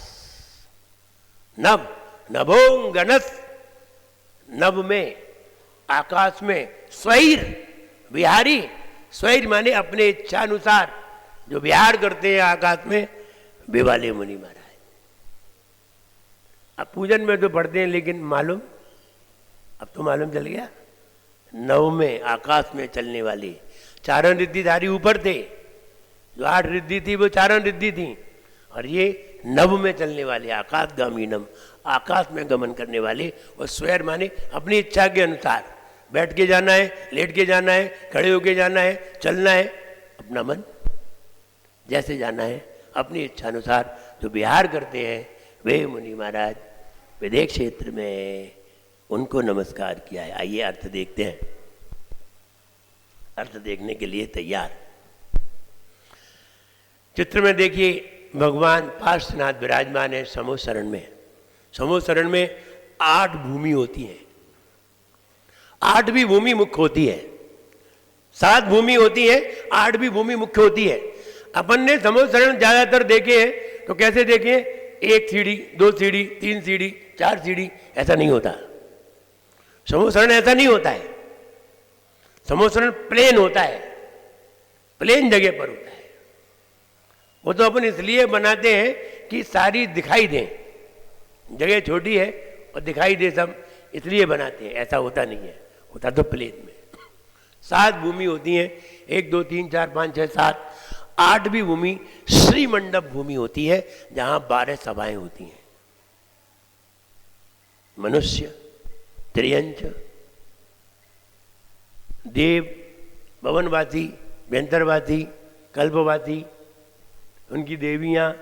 नभ नभोंगनस, नभ में आकाश में, स्वैर विहारी, स्वैर माने अपने इच्छा अनुसार जो विहार करते हैं आकाश में, वे वाले मुनि महाराज। अब पूजन में तो पढ़ते हैं, लेकिन मालूम, अब तो मालूम चल गया, नव में आकाश में चलने वाली चारण रिद्धिधारी ऊपर थे, जो 8 रिद्धि थी वो चारण रिद्धि थी, और ये नव में चलने वाले आकाशगामीनम, आकाश में गमन करने वाले। और स्वैर माने अपनी इच्छा के अनुसार, बैठ के जाना है, लेट के जाना है, खड़े होके जाना है, चलना है, अपना मन जैसे जाना है, अपनी इच्छा अनुसार जो विहार करते हैं, वे मुनि महाराज विदेह क्षेत्र में, उनको नमस्कार किया है। आइए अर्थ देखते हैं, अर्थ देखने के लिए तैयार। चित्र में देखिए, भगवान पार्श्वनाथ विराजमान है समूह शरण में। समूह शरण में 8 भूमि होती है, 8 भी भूमि मुख्य होती है, 7 भूमि होती है, 8 भी भूमि मुख्य होती है। अपन ने समूह शरण ज्यादातर देखे हैं, तो कैसे देखे? 1 सीढ़ी, 2 सीढ़ी, 3 सीढ़ी, 4 सीढ़ी, ऐसा नहीं होता। समूह शरण ऐसा नहीं होता है। समूह शरण प्लेन होता है, प्लेन जगह पर होता है। वो तो अपन इसलिए बनाते हैं कि सारी दिखाई दें, जगह छोटी है और दिखाई दे सब, इसलिए बनाते हैं। ऐसा होता नहीं है, होता तो प्लेन में। 7 भूमि होती हैं, 1 2 3 4 5 6 7, 8 भी भूमि श्री मंडप भूमि होती है, जहां 12 सभाएं होती हैं। मनुष्य, त्रियंच, देव, भवनवासी, व्यंतरवासी, कल्पवासी, उनकी देवियां,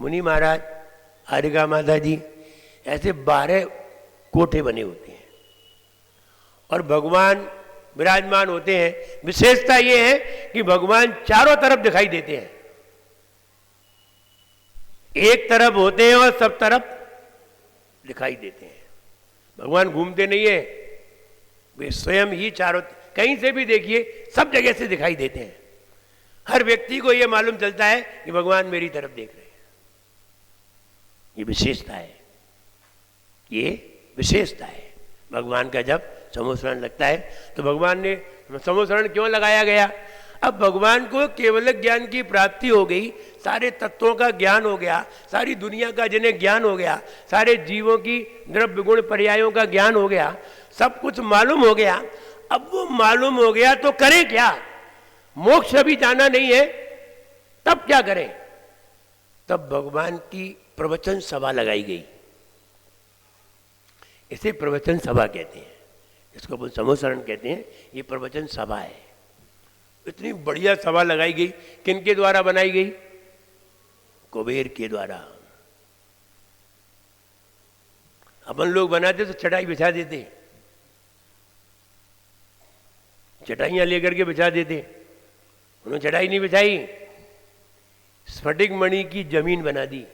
मुनि महाराज, हारिका माता जी, ऐसे 12 कोठे बने होते हैं और भगवान विराजमान होते हैं। विशेषता ये है कि भगवान चारों तरफ दिखाई देते हैं, एक तरफ होते हैं और सब तरफ दिखाई देते हैं। भगवान घूमते नहीं है, वे स्वयं ही चारों, कहीं से भी देखिए सब जगह से दिखाई देते हैं। हर व्यक्ति को यह मालूम चलता है कि भगवान मेरी तरफ देख रहे हैं। ये विशेषता है, ये विशेषता है भगवान का। जब समूह शरण लगता है तो भगवान ने समूह शरण क्यों लगाया गया? अब भगवान को केवल ज्ञान की प्राप्ति हो गई, सारे तत्वों का ज्ञान हो गया, सारी दुनिया का जिन्हें ज्ञान हो गया, सारे जीवों की द्रव्य गुण पर्यायों का ज्ञान हो गया, सब कुछ मालूम हो गया। अब वो मालूम हो गया तो करें क्या? मोक्ष अभी जाना नहीं है, तब क्या करें? तब भगवान की प्रवचन सभा लगाई गई। इसे प्रवचन सभा कहते हैं, इसको अपन समूह शरण कहते हैं। ये प्रवचन सभा है। इतनी बढ़िया सभा लगाई गई, किनके द्वारा बनाई गई? कुबेर के द्वारा। अपन लोग बनाते तो चटाई बिछा देते, चटाइयां लेकर के बिछा देते, उन्होंने चटाई नहीं बिछाई, स्फटिक मणि की जमीन बना दी।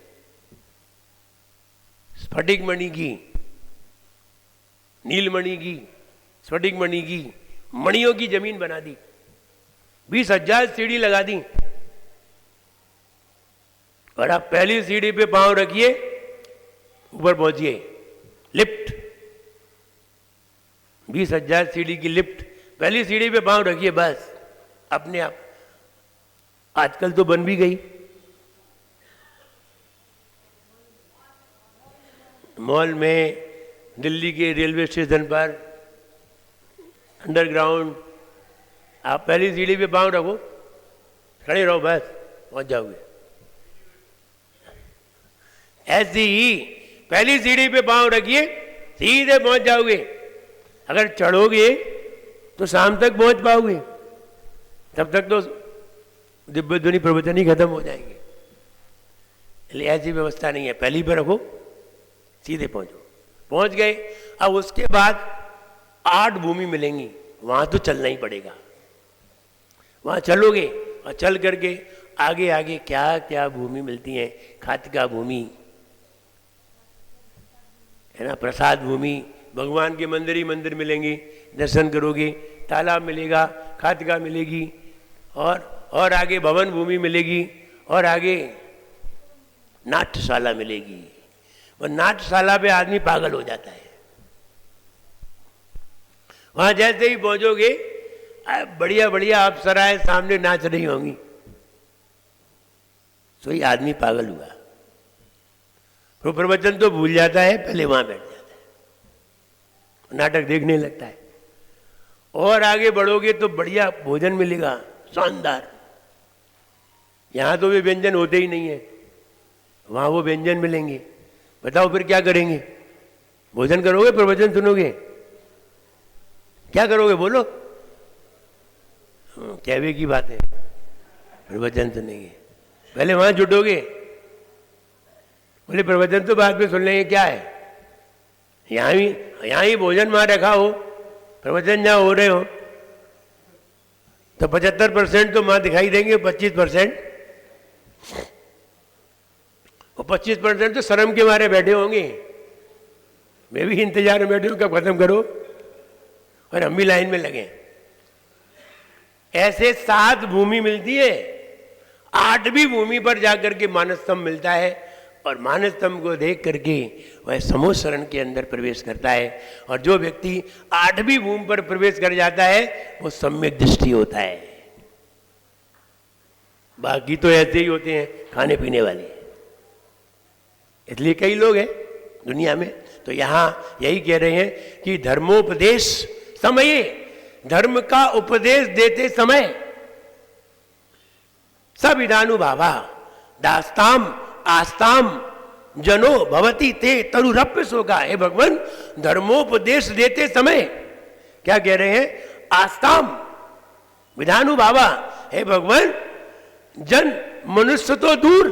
स्फटिक मणि की, नीलमणि की, स्फटिक मणि की, मणियों की जमीन बना दी। 20,000 सीढ़ी लगा दी और आप पहली सीढ़ी पे पांव रखिए, ऊपर पहुंचिए, लिफ्ट। 20,000 सीढ़ी की लिफ्ट, पहली सीढ़ी पे पांव रखिए, बस अपने आप। आजकल तो बन भी गई, मॉल में, दिल्ली के रेलवे स्टेशन पर, अंडरग्राउंड, आप पहली सीढ़ी पे पांव रखो, खड़े रहो, बस पहुंच जाओगे। ऐसी ही पहली सीढ़ी पे पांव रखिए, सीधे पहुंच जाओगे। अगर चढ़ोगे तो शाम तक पहुंच पाओगे, तब तक तो दिव्य ध्वनि प्रवचन ही खत्म हो जाएंगे। इसलिए ऐसी व्यवस्था नहीं है, पहली पे रखो, सीधे पहुंचो। पहुंच गए, अब उसके बाद 8 भूमि मिलेंगी, वहां तो चलना ही पड़ेगा। वहां चलोगे और चल करके आगे आगे क्या क्या भूमि मिलती है। खातिका भूमि, है ना, प्रसाद भूमि, भगवान के मंदिर ही मंदिर मिलेंगे, दर्शन करोगे, तालाब मिलेगा, खातिका मिलेगी, और आगे भवन भूमि मिलेगी, और आगे नाट्यशाला मिलेगी। और नाट्यशाला पे आदमी पागल हो जाता है। वहां जैसे ही पहुंचोगे, बढ़िया बढ़िया अप्सराएं सामने नाच रही होंगी, तो ये आदमी पागल हुआ। तो प्रवचन तो भूल जाता है, पहले वहां बैठ जाता है, नाटक देखने लगता है। और आगे बढ़ोगे तो बढ़िया भोजन मिलेगा, शानदार। यहां तो वे व्यंजन होते ही नहीं है, वहां वो व्यंजन मिलेंगे। बताओ फिर क्या करेंगे? भोजन करोगे, प्रवचन सुनोगे, क्या करोगे बोलो? कहवे की बात है, प्रवचन सुनेंगे। पहले वहां जुटोगे, बोले प्रवचन तो बाद में सुन लेंगे, क्या है, यहाँ ही भोजन वहां रखा हो, प्रवचन जहां हो रहे हो, तो 75% तो वहां दिखाई देंगे, 25%, और 25% तो शर्म के मारे बैठे होंगे। मैं भी इंतजार में बैठे हूं, कब खत्म करो, और हम भी लाइन में लगे। ऐसे 7 भूमि मिलती है, 8वीं भूमि पर जाकर के मानस स्तंभ मिलता है, और मानस स्तंभ को देख करके वह समूह शरण के अंदर प्रवेश करता है। और जो व्यक्ति 8वीं भूमि पर प्रवेश कर जाता है वो सम्यक दृष्टि होता है। बाकी तो ऐसे ही होते हैं खाने पीने वाले, इसलिए कई लोग हैं दुनिया में। तो यहां यही कह रहे हैं कि धर्मोपदेश समये, धर्म का उपदेश देते समय, सविधानुभावा दास्ताम आस्ताम जनो भवती ते तरुरप्य शोका। हे भगवान, धर्मोपदेश देते समय क्या कह रहे हैं? आस्ताम विधानुभावा, हे भगवान, जन मनुष्य तो दूर,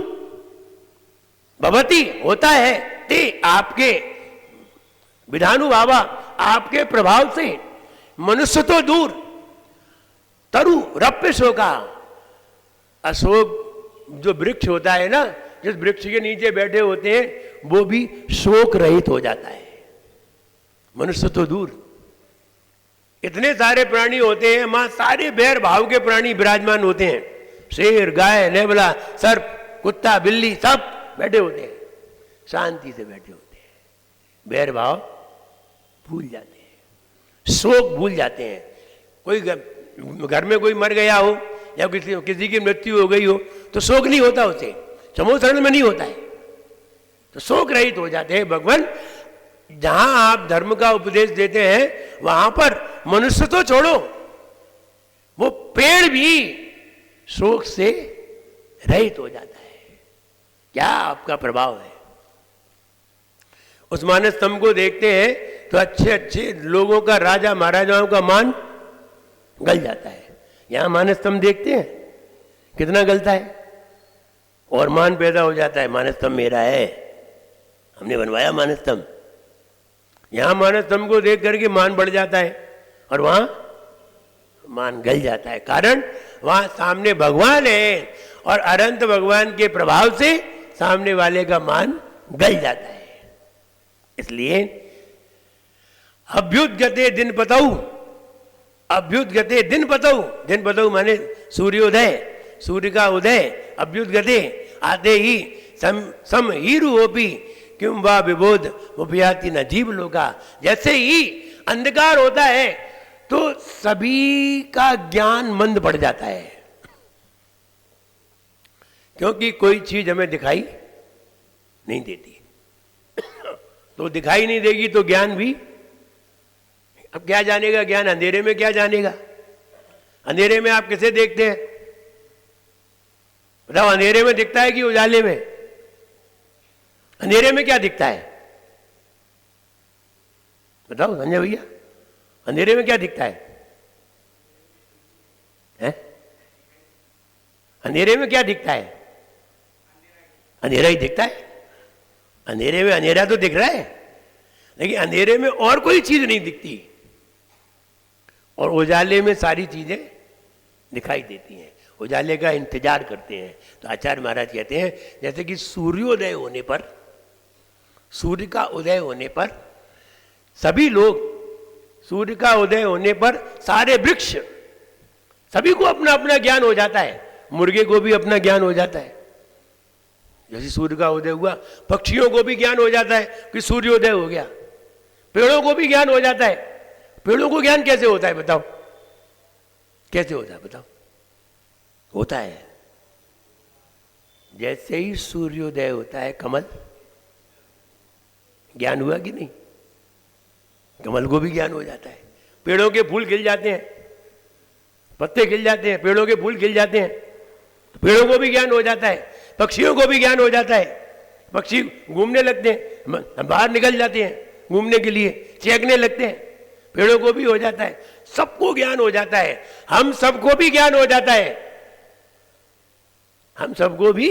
भवती होता है, ते आपके विधानुभावा, आपके प्रभाव से मनुष्य तो दूर, तरु रप्य शोका, अशोक जो वृक्ष होता है ना, जिस वृक्ष के नीचे बैठे होते हैं वो भी शोक रहित हो जाता है। मनुष्य तो दूर, इतने सारे प्राणी होते हैं, वहां सारे बैर भाव के प्राणी विराजमान होते हैं, शेर, गाय, नेवला, सर्प, कुत्ता, बिल्ली, सब बैठे होते हैं, शांति से बैठे होते हैं, बैर भाव भूल जाते हैं, शोक भूल जाते हैं। कोई घर में कोई मर गया हो या किसी की मृत्यु हो गई हो तो शोक नहीं होता, उसे समूह शरण में नहीं होता है, तो शोक रहित हो जाते हैं। भगवान, जहां आप धर्म का उपदेश देते हैं वहां पर मनुष्य तो छोड़ो, वो पेड़ भी शोक से रहित हो जाता है। क्या आपका प्रभाव है? उस मानस स्तंभ को देखते हैं तो अच्छे अच्छे लोगों का, राजा महाराजाओं का मान गल जाता है। यहां मानस स्तंभ देखते हैं कितना गलता है, और मान पैदा हो जाता है, मानस स्तंभ मेरा है, हमने बनवाया मानस स्तंभ। यहां मानस स्तंभ को देख करके मान बढ़ जाता है, और वहां मान गल जाता है। कारण वहां सामने भगवान है, और अनंत भगवान के प्रभाव से सामने वाले का मान गल जाता है। इसलिए अभ्युदगते दिन पतऊ, अभ्युदगते दिन पतऊ, दिन पतऊ माने सूर्योदय, सूर्य का उदय, अभ्युदगते आते ही सम हीरु होपी क्यों वा विबोध उपयाति न जीव लोका। जैसे ही अंधकार होता है तो सभी का ज्ञान मंद पड़ जाता है, क्योंकि कोई चीज हमें दिखाई नहीं देती, तो दिखाई नहीं देगी तो ज्ञान भी, अब क्या जानेगा ज्ञान? अंधेरे में क्या जानेगा? अंधेरे में आप किसे देखते हैं? बताओ, अंधेरे में दिखता है कि उजाले में? अंधेरे में क्या दिखता है? बताओ संजय भैया, अंधेरे में क्या दिखता है? हैं? अंधेरे में क्या दिखता है? अंधेरा ही दिखता है। अंधेरे में अंधेरा तो दिख रहा है, लेकिन अंधेरे में और कोई चीज नहीं दिखती, और उजाले में सारी चीजें दिखाई देती हैं। उजाले का इंतजार करते हैं। तो आचार्य महाराज कहते हैं जैसे कि सूर्योदय होने पर सूर्य का उदय होने पर सभी लोग, सूर्य का उदय होने पर सारे वृक्ष, सभी को अपना अपना ज्ञान हो जाता है। मुर्गे को भी अपना ज्ञान हो जाता है, जैसे सूर्य का उदय हुआ। पक्षियों को भी ज्ञान हो जाता है कि सूर्योदय हो गया। पेड़ों को भी ज्ञान हो जाता है। पेड़ों को ज्ञान कैसे होता है बताओ? कैसे होता है बताओ? होता है जैसे ही सूर्योदय होता है, कमल, ज्ञान हुआ कि नहीं? कमल को भी ज्ञान हो जाता है। पेड़ों के फूल खिल जाते हैं, पत्ते खिल जाते हैं, पेड़ों के फूल खिल जाते हैं, तो पेड़ों को भी ज्ञान हो जाता है। पक्षियों को भी ज्ञान हो जाता है। पक्षी घूमने लगते हैं, बाहर निकल जाते हैं घूमने के लिए, चहकने लगते हैं, पेड़ों को भी हो जाता है। सबको ज्ञान हो जाता है। हम सबको भी ज्ञान हो जाता है। हम सबको भी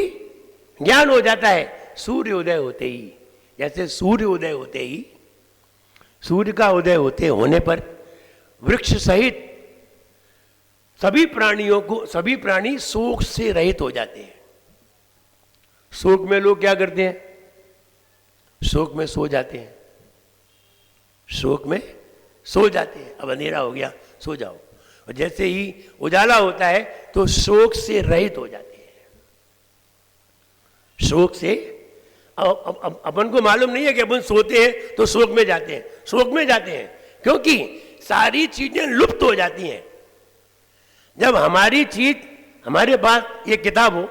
ज्ञान हो जाता है सूर्योदय होते ही। जैसे सूर्योदय होते ही, सूर्य का उदय होने पर वृक्ष सहित सभी प्राणियों को, सभी प्राणी शोक से रहित हो जाते हैं। शोक में लोग क्या करते हैं? शोक में सो जाते हैं। शोक में सो जाते हैं। अब अंधेरा हो गया, सो जाओ। और जैसे ही उजाला होता है तो शोक से रहित हो जाते हैं। शोक से अपन को मालूम नहीं है कि अपन सोते हैं तो शोक में जाते हैं। शोक में जाते हैं क्योंकि सारी चीजें लुप्त हो जाती हैं। जब हमारी चीज, हमारे पास ये किताब हो,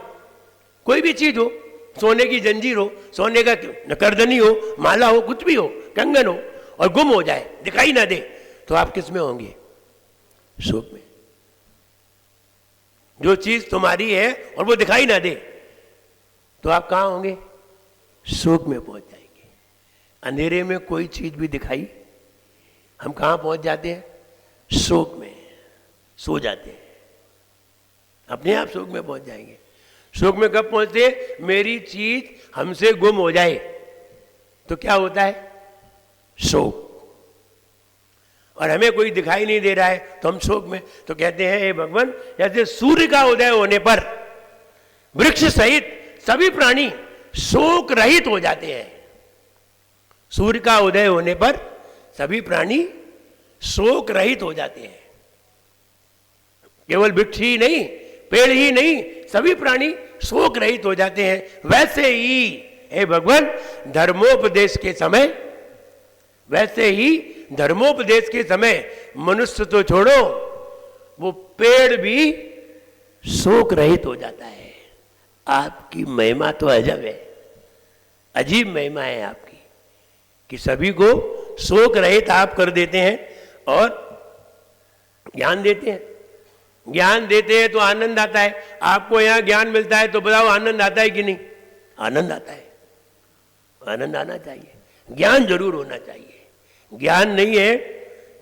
कोई भी चीज हो, सोने की जंजीर हो, सोने का करदनी हो, माला हो, कुछ भी हो, कंगन हो, और गुम हो जाए, दिखाई ना दे, तो आप किस में होंगे? शोक में। जो चीज तुम्हारी है और वो दिखाई ना दे तो आप कहां होंगे? शोक में पहुंच जाएंगे। अंधेरे में कोई चीज भी दिखाई, हम कहां पहुंच जाते हैं? शोक में सो जाते हैं। अपने आप शोक में पहुंच जाएंगे। शोक में कब पहुंचते? मेरी चीज हमसे गुम हो जाए तो क्या होता है? शोक। और हमें कोई दिखाई नहीं दे रहा है तो हम शोक में। तो कहते हैं हे भगवान, जैसे सूर्य का उदय होने पर वृक्ष सहित सभी प्राणी शोक रहित हो जाते हैं। सूर्य का उदय होने पर सभी प्राणी शोक रहित हो जाते हैं। केवल वृक्ष ही नहीं, पेड़ ही नहीं, सभी प्राणी शोक रहित हो जाते हैं। वैसे ही हे भगवान, धर्मोपदेश के समय, वैसे ही धर्मोपदेश के समय मनुष्य तो छोड़ो, वो पेड़ भी शोक रहित हो जाता है। आपकी महिमा तो अजब है, अजीब महिमा है आपकी कि सभी को शोक रहित आप कर देते हैं और ज्ञान देते हैं। ज्ञान देते हैं तो आनंद आता है। आपको यहां ज्ञान मिलता है तो बताओ आनंद आता है कि नहीं? आनंद आता है। आनंद आना चाहिए, ज्ञान जरूर होना चाहिए। ज्ञान नहीं है,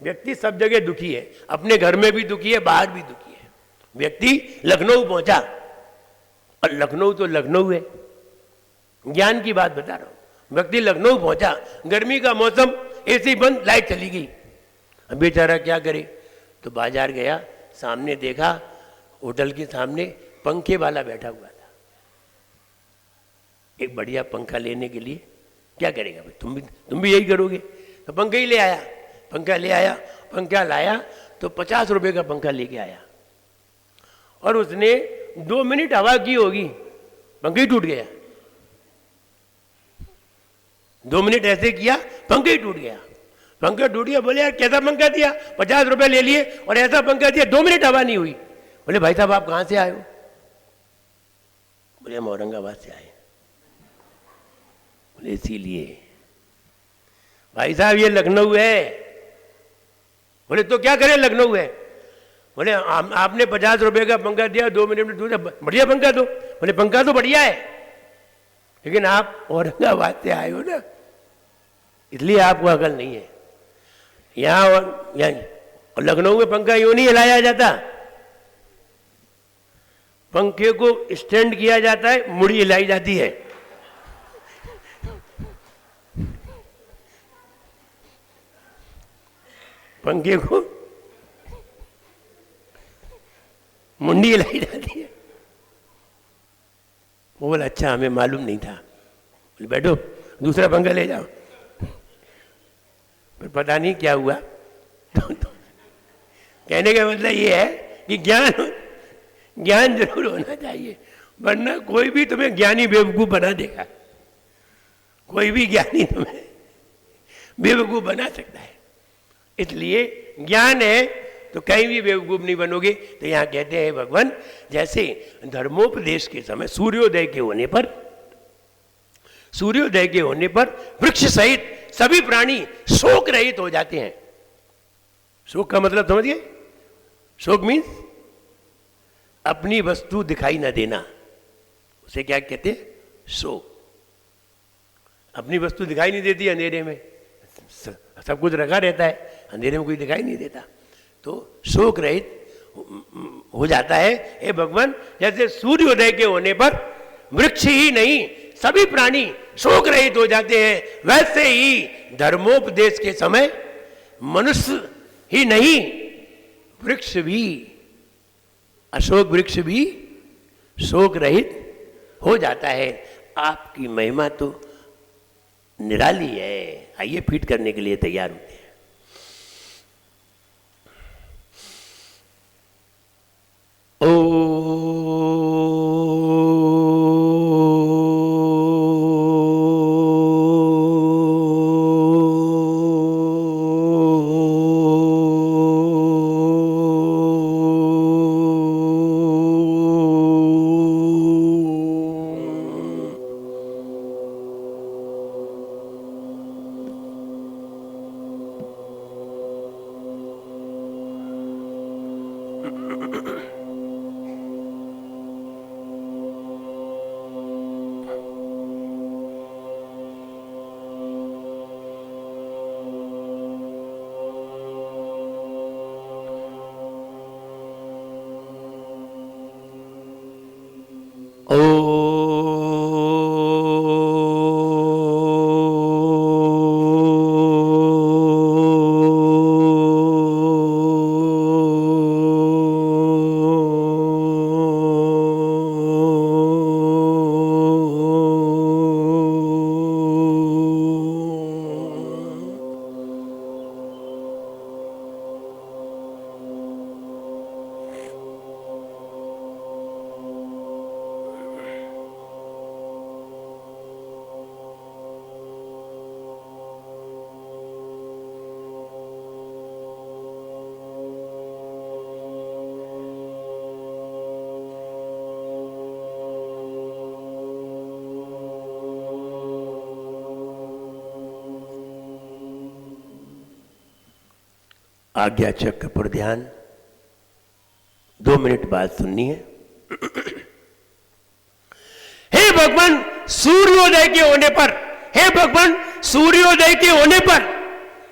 व्यक्ति सब जगह दुखी है। अपने घर में भी दुखी है, बाहर भी दुखी है। व्यक्ति लखनऊ पहुंचा, और लखनऊ तो लखनऊ है, ज्ञान की बात बता रहा हूं। व्यक्ति लखनऊ पहुंचा, गर्मी का मौसम, एसी बंद, लाइट चली गई। अब बेचारा क्या करे? तो बाजार गया, सामने देखा होटल के सामने पंखे वाला बैठा हुआ था। एक बढ़िया पंखा लेने के लिए क्या करेगा भाई? तुम भी यही करोगे। तो पंखा ही ले आया। पंखा ले आया, पंखा लाया तो 50 रुपए का पंखा लेके आया, और उसने 2 मिनट हवा की होगी, पंखा ही टूट गया। 2 मिनट ऐसे किया, पंखा ही टूट गया। पंखा टूट गया। बोले यार कैसा पंखा दिया? 50 रुपए ले लिए और ऐसा पंखा दिया, 2 मिनट हवा नहीं हुई। बोले भाई साहब आप कहां से आए हो? बोले हम औरंगाबाद से आए। बोले इसीलिए? भाई साहब ये लखनऊ है। बोले तो क्या करें, लखनऊ है। बोले आपने 50 रुपए का पंखा दिया, 2 मिनट में दूसरा बढ़िया पंखा दो। बोले पंखा तो बढ़िया है, लेकिन आप औरंगाबाद से आए हो ना, इसलिए आपको अकल नहीं है। यहाँ और लखनऊ में पंखा यूं नहीं हिलाया जाता, पंखे को स्टैंड किया जाता है, मुड़ी हिलाई जाती है। पंखे को मुंडी हिलाई जाती है। वो बोला अच्छा हमें मालूम नहीं था। बोले बैठो, दूसरा पंखा ले जाओ। पर पता नहीं क्या हुआ। तो कहने का मतलब ये है कि ज्ञान जरूर होना चाहिए, वरना कोई भी तुम्हें ज्ञानी बेवकूफ बना देगा। कोई भी ज्ञानी तुम्हें बेवकूफ बना सकता है। इसलिए ज्ञान है तो कहीं भी बेवकूफ नहीं बनोगे। तो यहाँ कहते हैं भगवान, जैसे धर्मोपदेश के समय सूर्योदय के होने पर वृक्ष सहित सभी प्राणी शोक रहित हो जाते हैं। शोक का मतलब समझिए, शोक मीन्स अपनी वस्तु दिखाई न देना, उसे क्या कहते हैं? शोक। अपनी वस्तु दिखाई नहीं देती अंधेरे में, सब कुछ रखा रहता है, अंधेरे में कोई दिखाई नहीं देता, तो शोक रहित हो जाता है। हे भगवान, जैसे सूर्योदय के होने पर वृक्ष ही नहीं सभी प्राणी शोक रहित हो जाते हैं, वैसे ही धर्मोपदेश के समय मनुष्य ही नहीं, वृक्ष भी, अशोक वृक्ष भी शोक रहित हो जाता है। आपकी महिमा तो निराली है। आइए फीट करने के लिए तैयार होते हैं। आज्ञा चक्र पर ध्यान 2 मिनट बाद सुननी है। हे भगवान, सूर्योदय के होने पर, हे भगवान, सूर्योदय के होने पर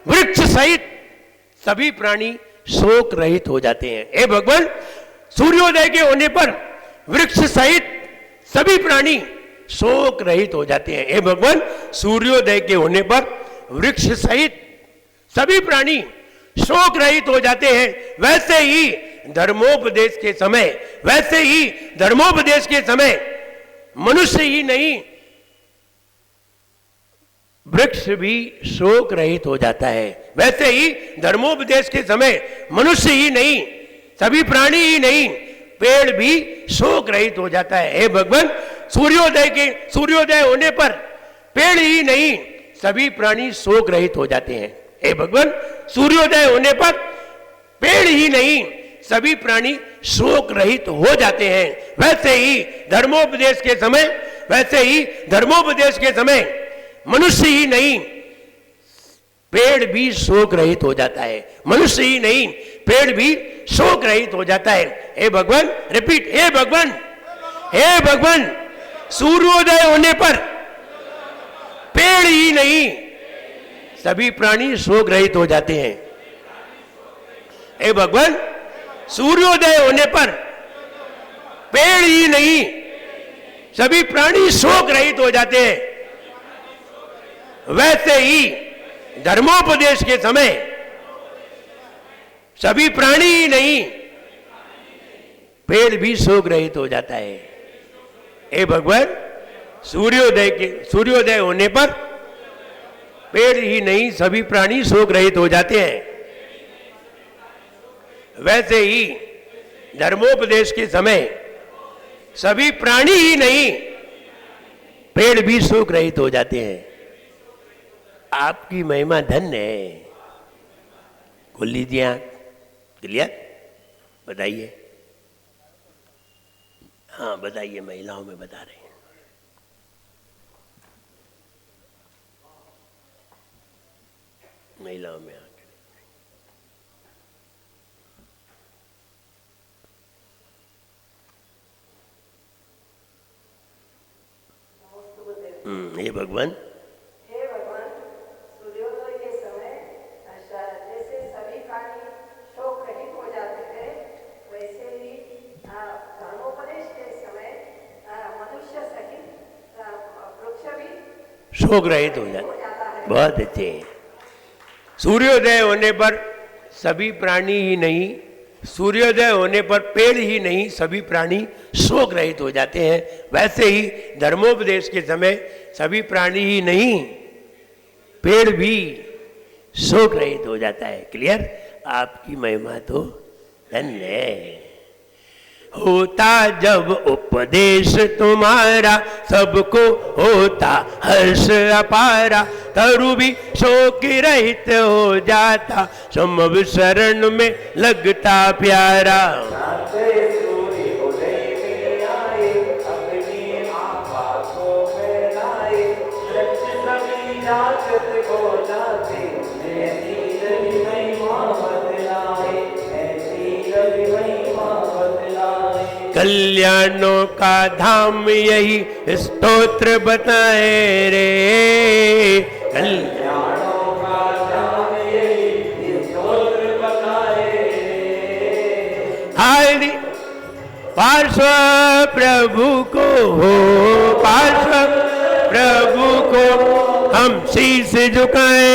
वृक्ष सहित सभी प्राणी शोक रहित हो जाते हैं। हे भगवान, सूर्योदय के होने पर वृक्ष सहित सभी प्राणी शोक रहित हो जाते हैं। हे भगवान, सूर्योदय के होने पर वृक्ष सहित सभी प्राणी शोक रहित हो जाते हैं। वैसे ही धर्मोपदेश के समय मनुष्य ही नहीं, वृक्ष भी शोक रहित हो जाता है। वैसे ही धर्मोपदेश के समय मनुष्य ही नहीं, सभी प्राणी ही नहीं, पेड़ भी शोक रहित हो जाता है। हे भगवान, सूर्योदय होने पर पेड़ ही नहीं, सभी प्राणी शोक रहित हो जाते हैं। हे भगवान, सूर्योदय होने पर पेड़ ही नहीं, सभी प्राणी शोक रहित हो जाते हैं। वैसे ही धर्मोपदेश के समय मनुष्य ही नहीं, पेड़ भी शोक रहित हो जाता है। मनुष्य ही नहीं, पेड़ भी शोक रहित हो जाता है। हे भगवान, रिपीट, हे भगवान, सूर्योदय होने पर पेड़ ही नहीं, सभी प्राणी शोक रहित हो जाते हैं। हे भगवान, सूर्योदय होने पर पेड़ ही नहीं, सभी प्राणी शोक रहित हो जाते हैं। वैसे ही धर्मोपदेश के समय सभी प्राणी ही नहीं, पेड़ भी शोक रहित हो जाता है। हे भगवान, सूर्योदय होने पर पेड़ ही नहीं सभी प्राणी शोक रहित हो जाते हैं, वैसे ही धर्मोपदेश के समय सभी प्राणी ही नहीं पेड़ भी शोक रहित हो जाते हैं। आपकी महिमा धन्य है। खोल लीजिए आंख। क्लियर? बताइए। हाँ बताइए, महिलाओं में बता रहे हैं। महिलाओं में आंख। हे भगवान, हे भगवान, सूर्योदय के समय जैसे सभी प्राणी शोक रहित हो जाते हैं, वैसे ही धर्मोपदेश के समय मनुष्य सहित वृक्ष भी शोक रहित हो जाता है। बहुत अच्छे। सूर्योदय होने पर सभी प्राणी ही नहीं, सूर्योदय होने पर पेड़ ही नहीं सभी प्राणी शोक रहित हो जाते हैं, वैसे ही धर्मोपदेश के समय सभी प्राणी ही नहीं पेड़ भी शोक रहित हो जाता है। क्लियर? आपकी महिमा तो धन्य है। होता जब उपदेश तुम्हारा, सबको होता हर्ष अपारा, तरु भी शोक रहित हो जाता, समव शरण में लगता प्यारा। कल्याणों का धाम यही स्तोत्र बताए रे, कल्याणों का धाम यही स्तोत्र बताए रे। हाय पार्श्व प्रभु को हो, पार्श्व प्रभु को हम शीश झुकाए।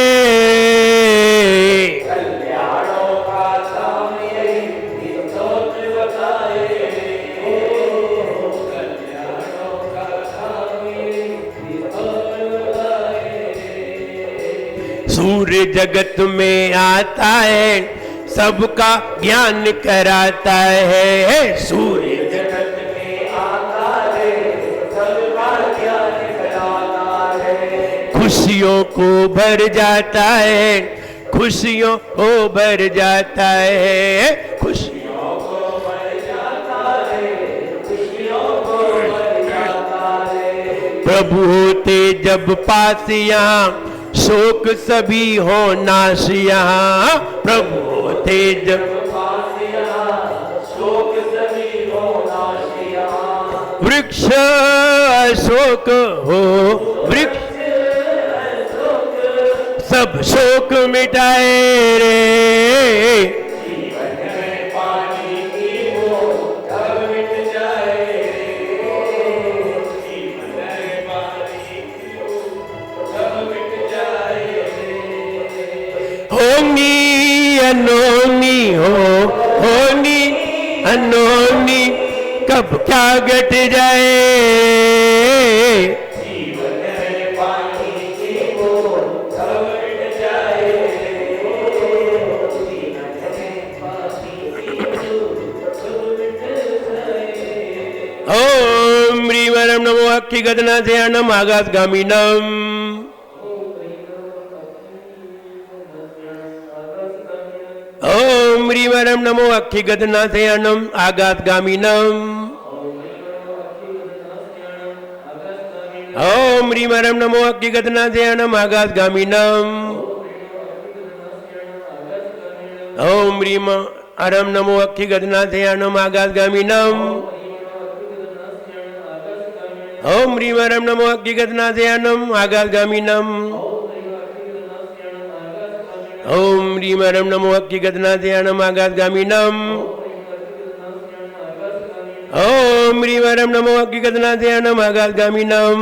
सूर्य जगत में आता है, सबका ज्ञान कराता है। सूर्य जगत में आता है, सबका ज्ञान कराता है। खुशियों को भर जाता है, खुशियों को भर जाता है, खुशियों को भर जाता है, खुशियों को भर जाता है। प्रभु होते जब पास यहाँ, शोक सभी हो नाश यहाँ। प्रभु होते जब पास यहाँ, शोक सभी हो नाश यहाँ। वृक्ष अशोक हो, वृक्ष सब शोक मिटाए रे। जीवन में पानी की हो तब मिट जाए रे, जीवन में पानी की हो तब मिट जाए रे। होंगी अनोनी हो, होंगी अनोनी कब क्या घट जाए। जीवन में पानी की हो तब मिट जाए रे, जीवन में पानी की हो तब मिट जाए। ओम ह्रीं वरं नमो अक्खी गदनाशयानम आकाशगामिनम। ओम ह्रीं वरं नमो अक्खी गदनाशयानम आकाशगामिनम। ओम ह्रीं वरं नमो अक्खी गदनाशयानम आकाशगामिनम। ओम ह्रीं वरं नमो अक्खी गदनाशयानम आकाशगामिनम। ओम ह्रीं वरं नमो अक्खी गदनाशयानम आकाशगामिनम। ओम ह्रीं वरं नमो अक्खी गदनाशयानम आकाशगामिनम। ओम ह्रीं वरं नमो अक्खी गदनाशयानम आकाशगामिनम।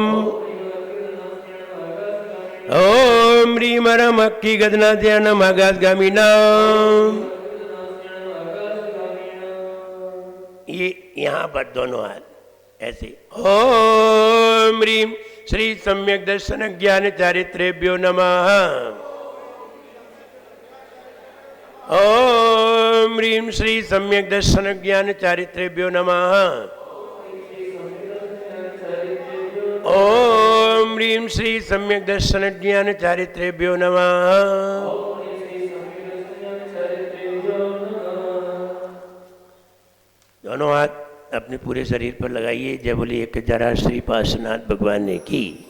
ओम ह्रीं वरं अक्खी गदनाशयानम आकाशगामिनम। ये यहाँ पर दोनों हाथ ऐसे। ओम ह्रीं श्री सम्यक दर्शन ज्ञान चारित्रेभ्यो नमः। ओम ह्रीं श्री सम्यक दर्शन ज्ञान चारित्रेभ्यो नमः। ओम ह्रीं श्री सम्यक दर्शन ज्ञान चारित्रेभ्यो नमः। दोनों हाथ अपने पूरे शरीर पर लगाइए। जय बोलिए केदारनाथ श्री पार्श्वनाथ भगवान ने की।